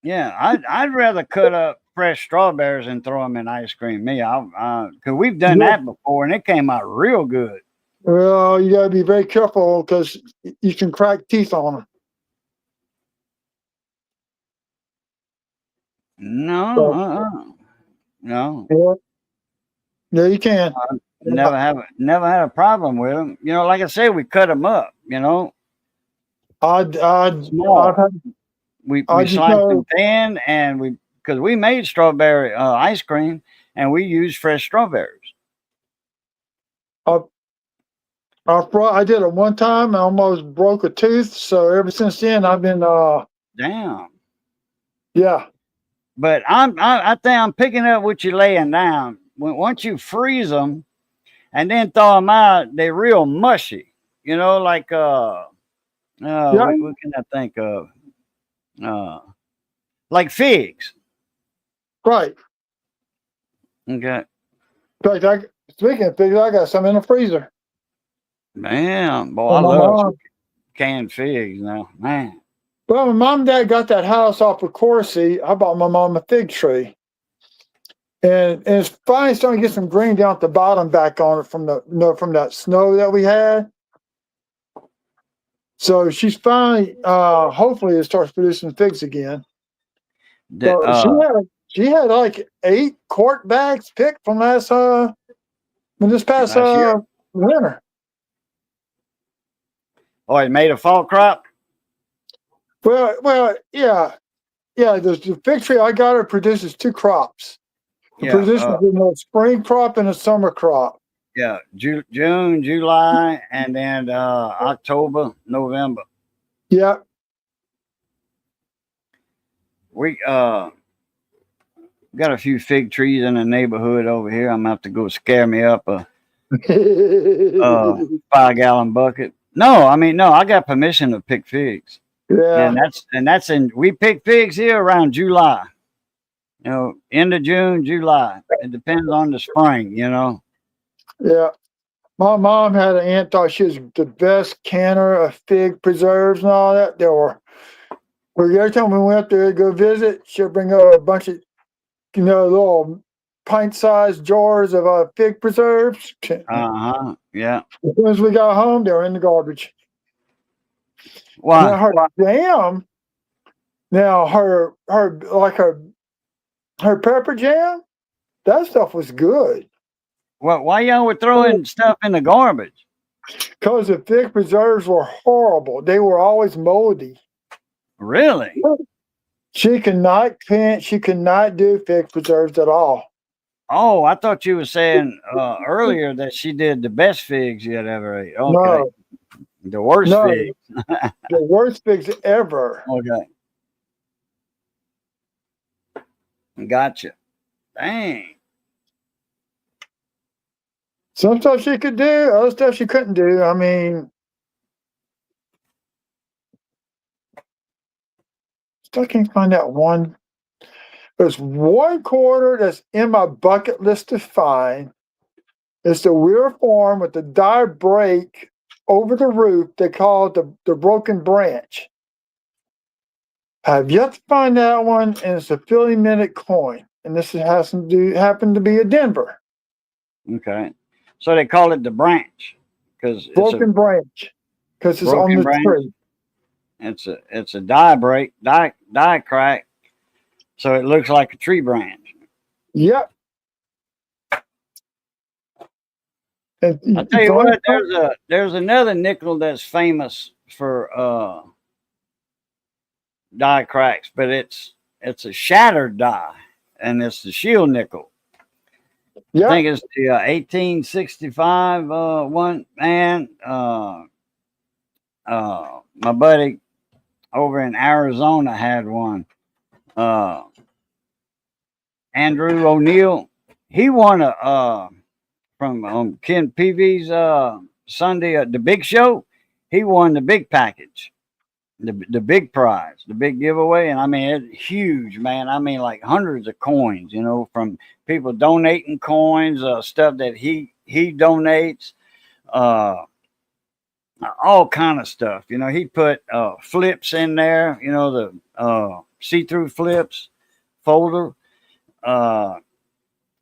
Yeah, I'd rather cut up fresh strawberries and throw them in ice cream. Because we've done that before, and it came out real good. Well, you got to be very careful because you can crack teeth on them. No, no. Yeah, you can. Never had a problem with them. You know, like I said, we cut them up. You know, Small. We sliced them thin, and because we made strawberry ice cream, and we used fresh strawberries. I did it one time. I almost broke a tooth. So ever since then, I've been Damn. Yeah. But I think I'm picking up what you're laying down. Once you freeze them and then thaw them out, they're real mushy. You know, like what can I think of? Like figs. Right. Okay. In fact, speaking of figs, I got some in the freezer. Man, boy, I love canned figs now. Man. Well, my mom and dad got that house off of Corsi. I bought my mom a fig tree. And it's finally starting to get some green down at the bottom back on it from that snow that we had. So she's finally, hopefully it starts producing figs again. She had like 8 quart bags picked from this past winter. Oh, it made a fall crop? Well, yeah. The fig tree I got her produces 2 crops. It produces a spring crop and a summer crop. Yeah, June, July, and then October, November. Yeah. We got a few fig trees in the neighborhood over here. I'm gonna have to go scare me up a 5-gallon bucket. No, I got permission to pick figs. Yeah. And we pick figs here around July. You know, end of June, July. It depends on the spring, you know. Yeah. My mom had an aunt, thought she was the best canner of fig preserves and all that. Every time we went up there to go visit, she'd bring up a bunch of, little pint-sized jars of fig preserves. Yeah. As soon as we got home, they were in the garbage. Why? Now her jam. Now her pepper jam. That stuff was good. Well, why y'all were throwing stuff in the garbage? Because the fig preserves were horrible. They were always moldy. Really? She could not do fig preserves at all. Oh, I thought you were saying earlier that she did the best figs you had ever ate. Okay. No. The worst figs. The worst figs ever. Okay. Gotcha. Dang. Some stuff she could do, other stuff she couldn't do. I mean, still can't find that one. There's one quarter that's in my bucket list to find. It's the Weir Farm with the die break over the roof. They call it the broken branch. I've yet to find that one, and it's a Philly Minute coin. And this happened to be a Denver. Okay. So they call it the branch because Broken branch. Because it's on broken the branch. tree. It's a die break, die crack. So it looks like a tree branch. Yep. And I tell you what, there's another nickel that's famous for die cracks, but it's a shattered die, and it's the shield nickel. I think it's the 1865 one. Man, my buddy over in Arizona had one. Andrew O'Neill, he won a from Ken Peavy's Sunday the Big Show. He won the big package, the big prize, the big giveaway, and I mean it's huge, man. I mean like hundreds of coins, you know, from people donating coins, stuff that he donates, all kind of stuff. You know, he put flips in there, you know, the see-through flips, folder,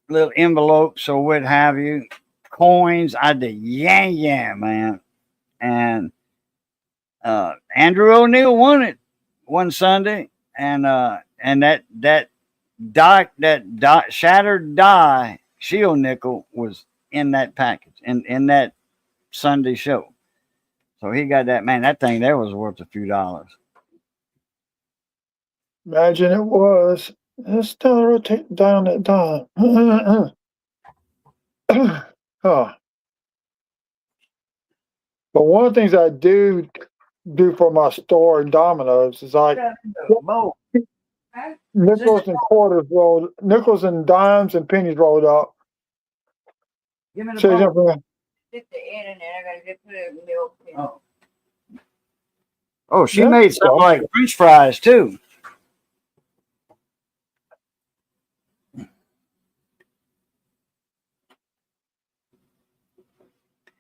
little envelopes or what have you, coins. I did, yeah, man. And Andrew O'Neill won it one Sunday, and that shattered die shield nickel was in that package in that Sunday show. So he got that, man. That thing there was worth a few dollars. Imagine it was. Let's still rotate down that dime. Oh. But one of the things I do for my store in Domino's is like nickels and quarters rolled, nickels and dimes and pennies rolled up. Give me the So ball. Stick the end in there. I gotta get the milk. Oh. Oh, she Yeah. made something like French fries too.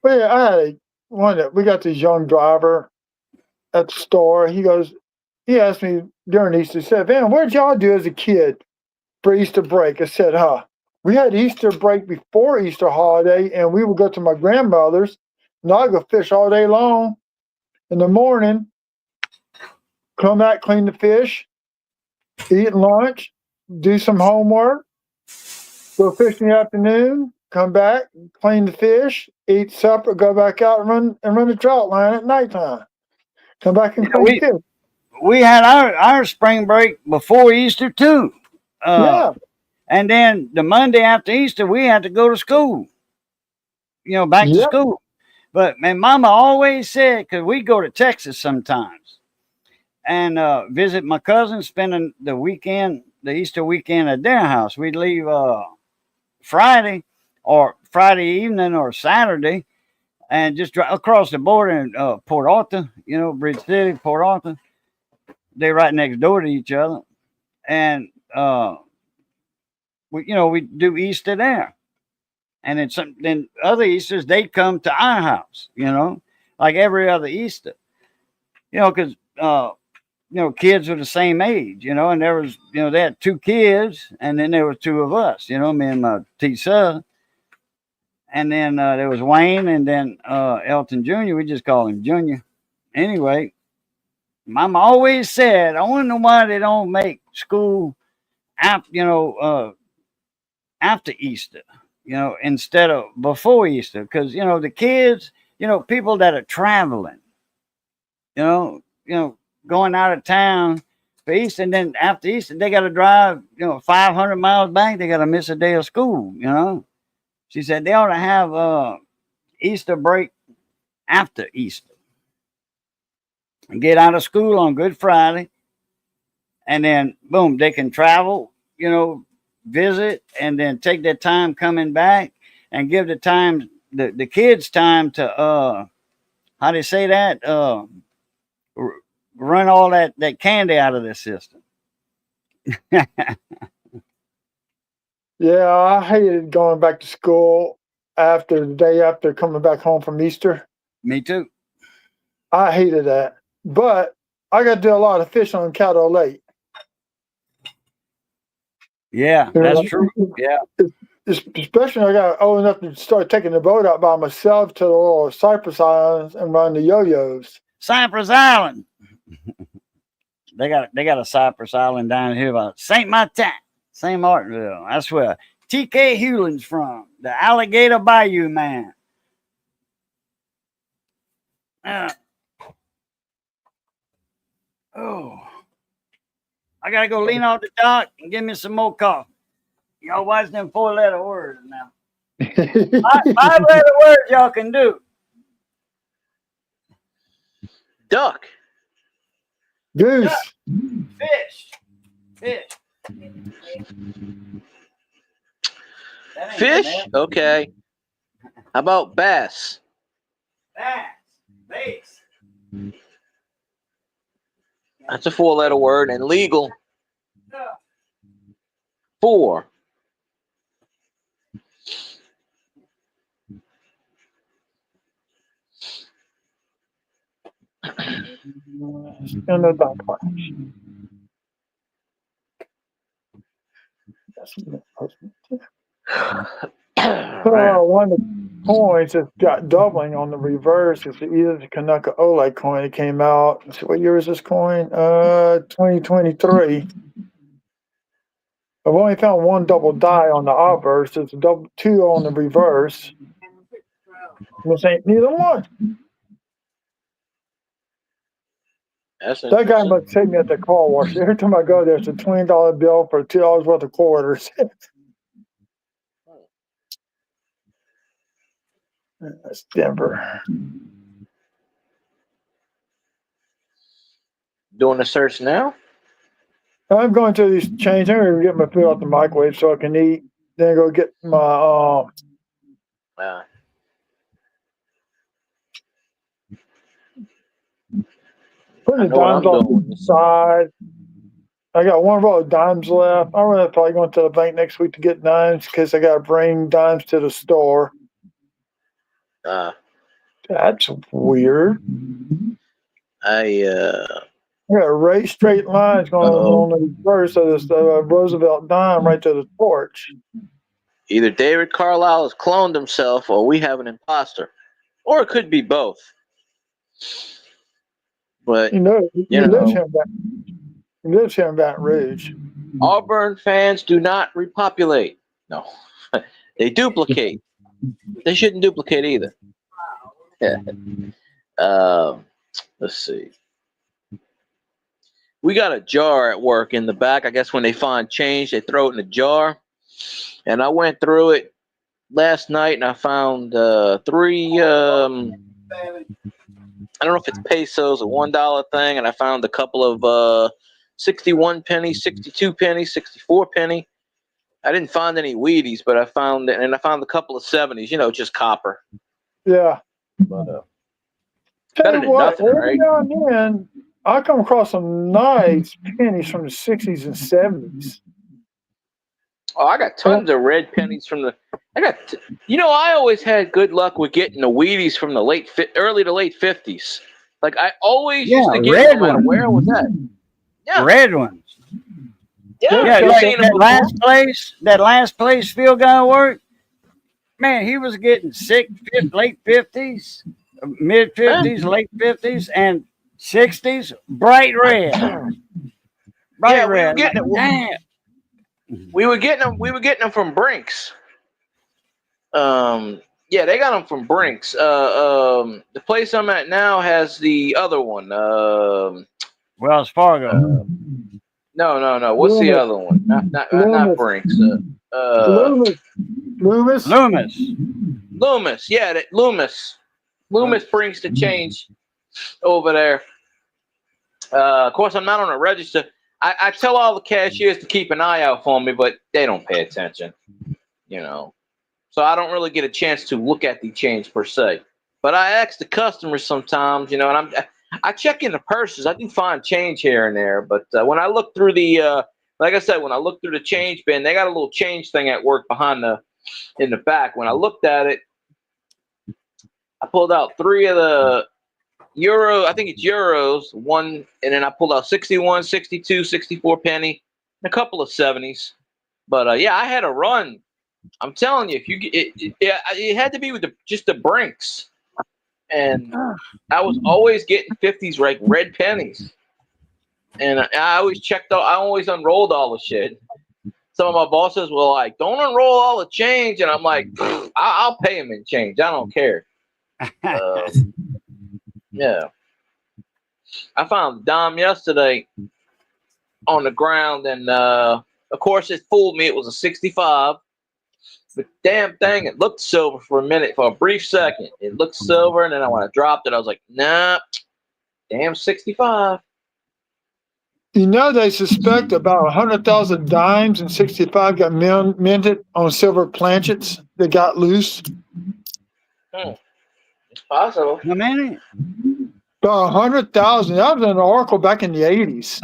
Well, yeah, I had one that we got this young driver at the store. He asked me during Easter, he said, "Man, what'd y'all do as a kid for Easter break?" I said, we had Easter break before Easter holiday, and we would go to my grandmother's, and I'd go fish all day long. In the morning, come back, clean the fish, eat lunch, do some homework, go fish in the afternoon, come back, clean the fish, eat supper, go back out and run the trout line at nighttime. Come back and clean the fish. We had our spring break before Easter too. Yeah. And then the Monday after Easter, we had to go to school. You know, back to school. But man, Mama always said, because we go to Texas sometimes and visit my cousins, spending the weekend, the Easter weekend at their house. We'd leave Friday evening or Saturday and just drive across the border in Port Arthur, you know, Bridge City, Port Arthur. They're right next door to each other. And we do Easter there. And then other Easters, they'd come to our house, you know, like every other Easter, you know, because, kids were the same age, you know, and there was, they had 2 kids and then there were 2 of us, you know, me and my T-son. And then there was Wayne and then Elton Jr. We just call him Junior. Anyway, Mama always said, I want to know why they don't make school after Easter, instead of before Easter. Because, the kids, people that are traveling, going out of town for Easter, and then after Easter, they got to drive, 500 miles back. They got to miss a day of school, She said they ought to have Easter break after Easter and get out of school on Good Friday. And then, boom, they can travel, visit, and then take their time coming back and give the time, the kids' time to how do you say that? Run all that candy out of this system. Yeah, I hated going back to school after the day after coming back home from Easter. Me too. I hated that. But I got to do a lot of fishing on Caddo Lake. Yeah, that's true. Yeah. Especially when I got old enough to start taking the boat out by myself to the little Cypress Islands and run the yo-yos. Cypress Island. They got a Cypress Island down here by St. Martin, St. Martinville. That's where TK Hewlin's from, the Alligator Bayou man. Oh, I gotta go lean off the dock and give me some more coffee. Y'all watch them 4-letter words now. 5-letter words y'all can do. Duck. Goose. Fish. That ain't Fish? bad. Okay. How about bass? Bass. That's a 4-letter word. And legal. 4. And the duck clash. One of the coins that got doubling on the reverse is either the Kanaka Ole coin that came out. Let's see, what year is this coin? 2023. I've only found one double die on the obverse. There's a double 2 on the reverse. This ain't neither one. That's That guy interesting. must take me at the car wash. Every time I go there, it's a $20 bill for $2 worth of quarters. That's Denver. Doing the search now? I'm going to these change. I'm going to get my food out the microwave so I can eat. Then go get my putting the I know what dimes I'm on doing. the side. I got one row of dimes left. I'm gonna probably going to the bank next week to get dimes because I got to bring dimes to the store. That's weird. I got a straight lines going on the reverse of this Roosevelt dime right to the torch. either David Carlisle has cloned himself or we have an imposter. Or it could be both. But He lives here in Baton Rouge. Auburn fans do not repopulate. No. They duplicate. They shouldn't duplicate either. Let's see. We got a jar at work in the back. I guess when they find change, they throw it in a jar. And I went through it last night and I found 3 I don't know if it's pesos, a $1 thing, and I found a couple of 61 pennies, 62 pennies, 64 penny. I didn't find any Wheaties, but I found it, and I found a couple of 70s, just copper. Yeah. But Tell you what, nothing, every right? now and then I come across some nice pennies from the 60s and 70s. Oh, I got tons of red pennies from the. I always had good luck with getting the Wheaties from the early to late 50s. Like I always used to get them no matter where was that. Yeah, Red ones. yeah. Like that last place field guy worked. Man, he was getting late 50s, mid 50s, late 50s, and 60s, bright red. Bright red. We were getting them from Brinks. They got them from Brinks. The place I'm at now has the other one. Wells Fargo. No. What's the other one? Not Brinks. Loomis. Yeah, Loomis. Loomis brings the change over there. Of course, I'm not on a register. I tell all the cashiers to keep an eye out for me, but they don't pay attention. so I don't really get a chance to look at the change per se. But I ask the customers sometimes, you know, and I check in the purses. I do find change here and there, but when I look through the like I said, when I look through the change bin, they got a little change thing at work in the back. When I looked at it, I pulled out 3 of the euro, I think it's euros, one, and then I pulled out 61, 62, 64 penny, and a couple of 70s. But yeah, I had a run. I'm telling you, if you it had to be with just the Brinks, and I was always getting 50s, like red pennies, and I always checked out. I always unrolled all the shit. Some of my bosses were like, "Don't unroll all the change," and I'm like, "I'll pay him in change. I don't care." Yeah, I found a dime yesterday on the ground, and of course it fooled me. It was a 65. The damn thing, it looked silver for a minute, for a brief second. It looked silver, and then when I dropped it, I was like, nah, damn 65. You know, they suspect about 100,000 dimes and 65 got minted on silver planchets that got loose. It's possible. How many? About 100,000. That was an oracle back in the 80s.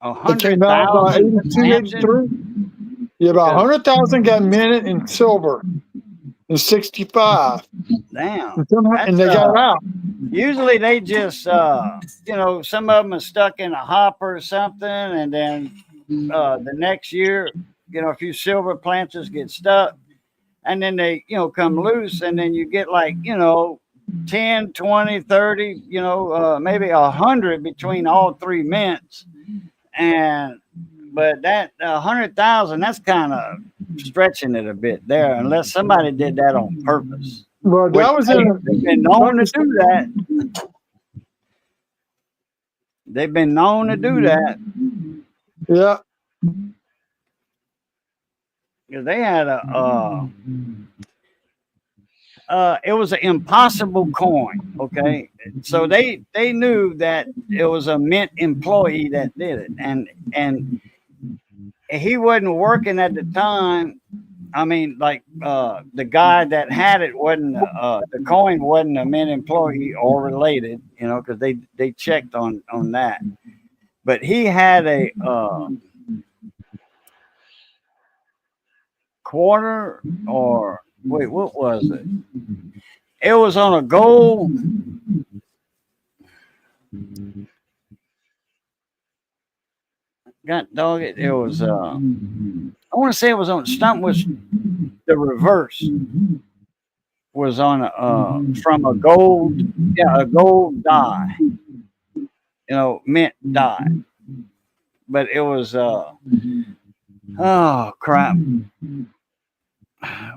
It came out about 82, 83. Yeah, about 100,000 got minted in silver and 65. Damn. And they got out. Usually they just, you know, some of them are stuck in a hopper or something, and then the next year, you know, a few silver planters get stuck, and then they, you know, come loose, and then you get like, you know, 10, 20, 30, you know, maybe 100 between all 3 mints. But that 100,000, that's kind of stretching it a bit there, unless somebody did that on purpose. Well, that was They've been known to do that. They've been known to do that. Yeah. Because they had it was an impossible coin. Okay, so they knew that it was a mint employee that did it, and he wasn't working at the time. I mean, like the guy that had it wasn't the coin wasn't a mint employee or related, you know, because they checked on that. But he had a quarter, or wait, what was it? It was on a gold. God dog it! It was. I want to say it was on stump. Was the reverse? Was on from a gold, a gold die. You know, mint die. But it was oh crap.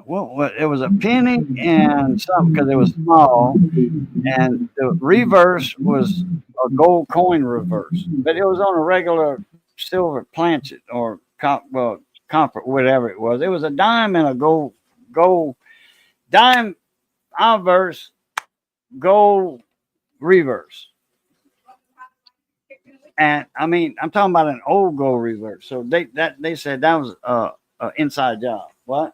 What it was a penny and something, because it was small, and the reverse was a gold coin reverse, but it was on a regular silver planchet or copper, whatever it was. It was a dime and a gold dime obverse, gold reverse. And I mean, I'm talking about an old gold reverse. So they said that was an inside job. What?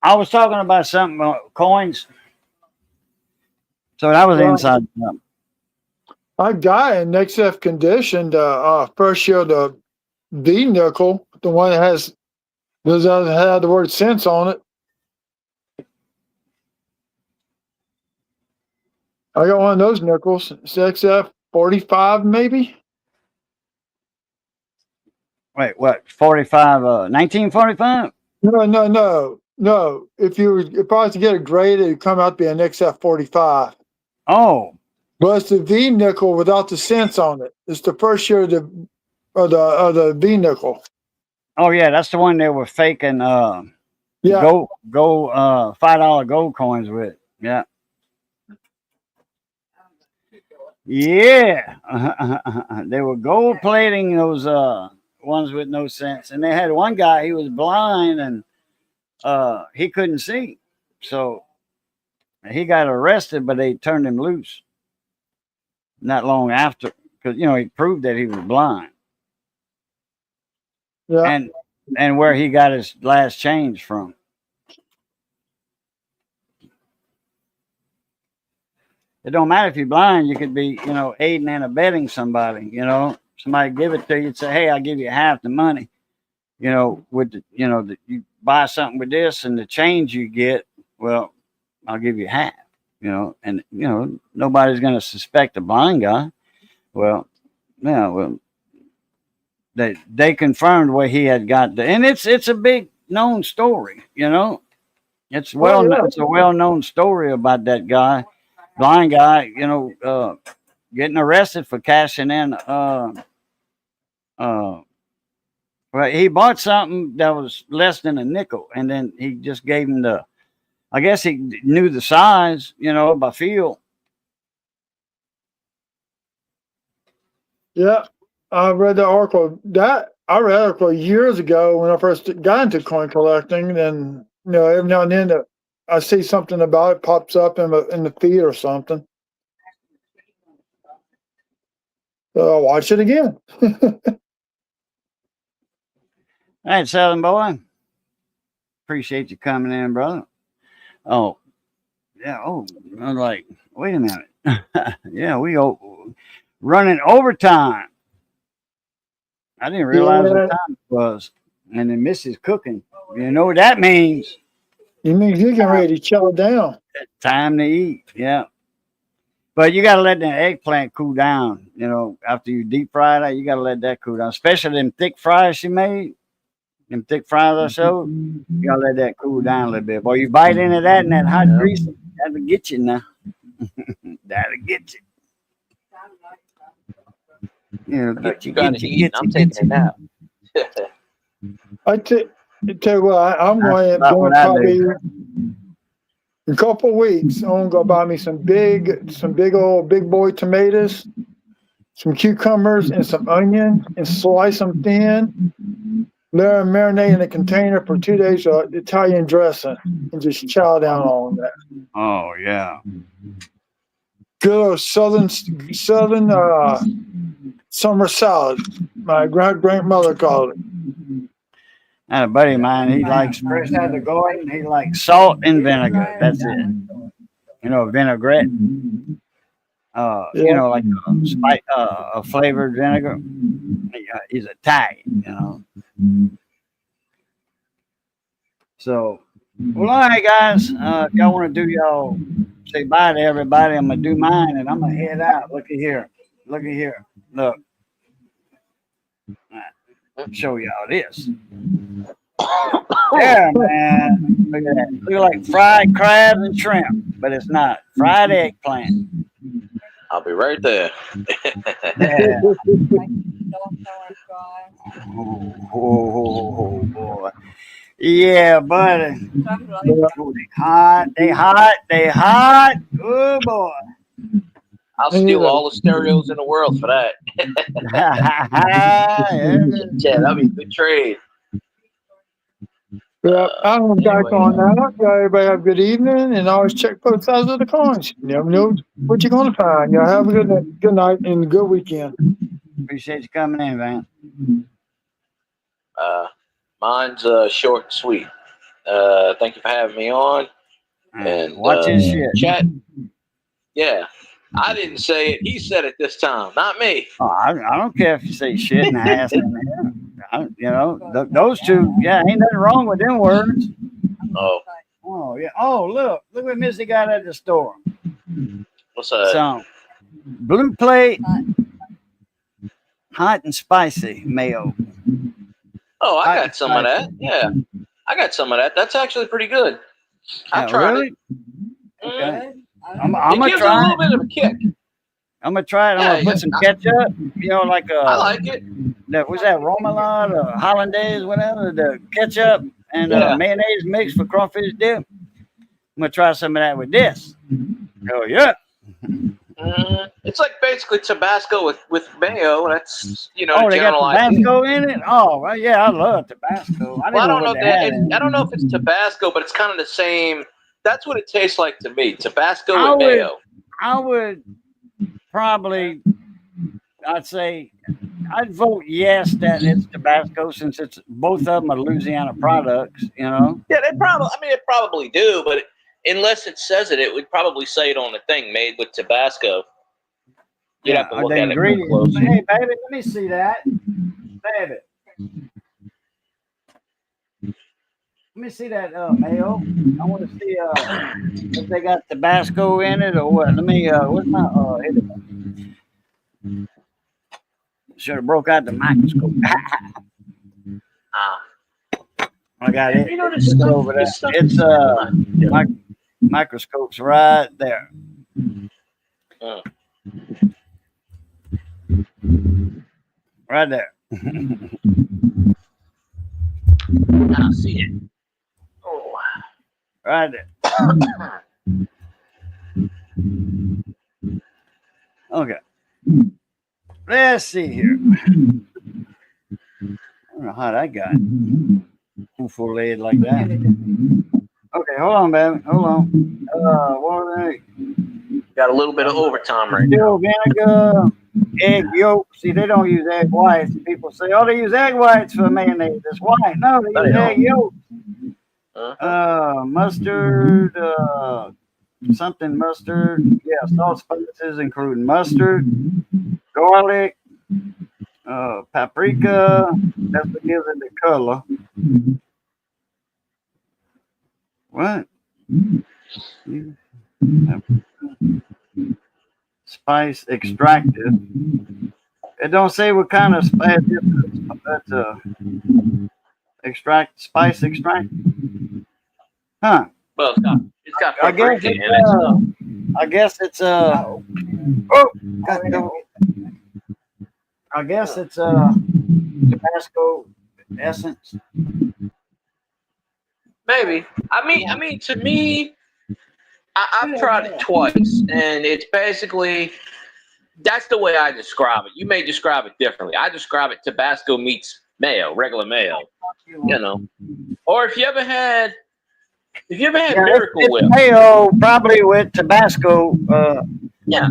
I was talking about something coins. So that was inside job. I got in XF condition the first year the V nickel, the one that has doesn't have the word cents on it. I got one of those nickels. It's XF 45 maybe. Wait, what? 45? 1945? No. If I was to get a grade, it'd come out to be an XF 45. Oh. But it's the V nickel without the cents on it. It's the first year of the V nickel. Oh yeah, that's the one they were faking Yeah. go $5 gold coins with. Yeah. Yeah. They were gold plating those ones with no sense. And they had one guy, he was blind and he couldn't see. So He got arrested, but they turned him loose not long after because he proved that he was blind. Yeah. And where he got his last change from. It don't matter if you're blind. You could be, aiding and abetting somebody. Somebody give it to you and say, "Hey, I'll give you half the money." With the, you buy something with this and the change you get, well, I'll give you half. And nobody's going to suspect a blind guy. Well, yeah, well, they confirmed where he had got and it's a big known story. It's it's a well known story about that guy, blind guy. Getting arrested for cashing in. Well, he bought something that was less than a nickel, and then he just gave him I guess he knew the size, by feel. Yeah. I read the article I read an article years ago when I first got into coin collecting. And every now and then I see something about it pops up in the feed or something. So I'll watch it again. All right, Southern Boy. Appreciate you coming in, brother. Oh, yeah. Oh, I'm like, wait a minute. Yeah, we running overtime. I didn't realize what time it was. And then Mrs. cooking. You know what that means? You mean you're getting ready to chow down? Time to eat. Yeah. But you got to let that eggplant cool down. After you deep fry that, you got to let that cool down. Especially them thick fries she made. Them thick fries or so. You got to let that cool down a little bit. Boy, you bite into that and that hot grease, that'll get you now. That'll get you. Get you I'm taking a nap. I tell you what, I'm going probably in a couple of weeks. I'm gonna go buy me some big boy tomatoes, some cucumbers, and some onion, and slice them thin. Let them marinate in a container for 2 days of Italian dressing, and just chow down on that. Oh yeah. Good southern summer salad. My grandmother called it. And a buddy of mine, he likes fresh out of the garden. He likes salt and vinegar. That's it. Vinaigrette. Like a flavored vinegar. He's Italian. So, well, all right, guys. If y'all want to do y'all say bye to everybody, I'm gonna do mine, and I'm gonna head out. Look at here. Look. Show y'all this. Yeah, man. Look at that. Look like fried crabs and shrimp, but it's not. Fried eggplant. I'll be right there. Yeah. Oh, Boy. Yeah, buddy. They hot. Oh, boy. I'll steal all the stereos in the world for that. Yeah, that'd be a good trade. Yeah, I'm back on that. Everybody have a good evening, and always check both sides of the coins. You never know what you're going to find. Y'all have a good night and a good weekend. Appreciate you coming in, man. Mine's short and sweet. Thank you for having me on. And watch his shit. Chat. Yeah. I didn't say it. He said it this time, not me. Oh, I don't care if you say shit and ass in there. Those two, ain't nothing wrong with them words. Oh, yeah. Oh, look what Missy got at the store. What's that? Some blue plate, hot and spicy mayo. Oh, I got some of that. Yeah, I got some of that. That's actually pretty good. I tried it. Okay. It I'm gonna gives try it a little bit of a kick. I'm gonna try it. I'm gonna put some ketchup. Like I like it. Was that Romalot or Hollandaise, whatever? The ketchup and mayonnaise mix for crawfish dip. I'm gonna try some of that with this. Oh yeah. It's like basically Tabasco with mayo. That's they got Tabasco in it. Oh well, yeah, I love Tabasco. I don't know if it's Tabasco, but it's kind of the same That's what it tastes like to me. Tabasco I with would- mayo. I would probably, I'd say, I'd vote yes that it's Tabasco since it's both of them are Louisiana products. You know. Yeah, they probably. I mean, they probably do, but unless it says it, it would probably say it on the thing, made with Tabasco. You'd have to look the at it real ingredients. close. Hey, baby, let me see that, baby. Let me see that mayo. I want to see if they got Tabasco in it or what. Let me. What's my? Should have broke out the microscope. Ah, I got it. you know, It's over there. this stuff It's is microscope's right there. Right there. I see it. Oh, Right there. Okay. Let's see here. I don't know how that got full lead like that. Okay, hold on, baby. Hold on. What are they? got a little bit of overtime right now. Still vinegar, egg yolk. See, they don't use egg whites. People say, oh, they use egg whites for mayonnaise. It's white. No, they No, use they egg yolk. Mustard, something mustard. Yeah, salt, spices, including mustard, garlic, paprika. That's what gives it the color. What? Spice extracted. It don't say what kind of spice. That's spice extract. Huh? Well, it's got I guess paprika in it's, it. So. I guess it's I guess it's Tabasco essence. Maybe. I mean, to me, I've tried it twice, and it's basically that's the way I describe it. You may describe it differently. I describe it Tabasco meets mayo, regular mayo. You know, or if you ever had Miracle it's Whip, mayo probably with Tabasco. Yeah.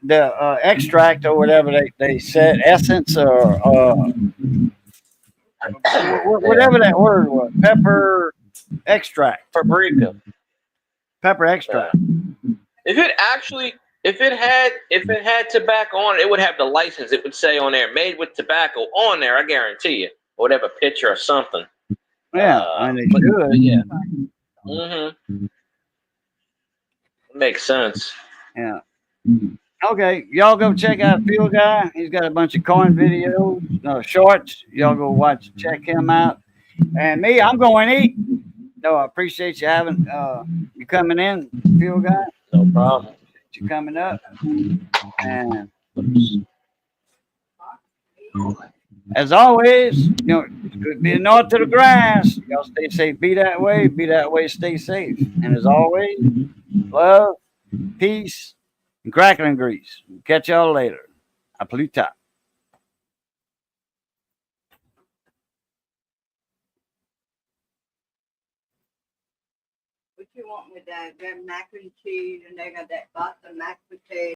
The extract or whatever they said, essence or whatever that word was, pepper extract, paprika. pepper extract. If it had tobacco on it, it would have the license. It would say on there, made with tobacco on there. I guarantee you. Or whatever picture or something. Yeah, I mean, but they should. yeah. Mm-hmm. Makes sense. Yeah. Okay, y'all go check out Field Guy. He's got a bunch of corn videos, shorts. Y'all go check him out. And me, I'm going to eat. No, I appreciate you having you coming in, Field Guy. No problem. You coming up. And as always, it's good being north of the grass. Y'all stay safe. Be that way, stay safe. And as always, love, peace, and crackling grease. Catch y'all later. A pluta. What you want with that? That mac and cheese, and they got that Boston mashed potato.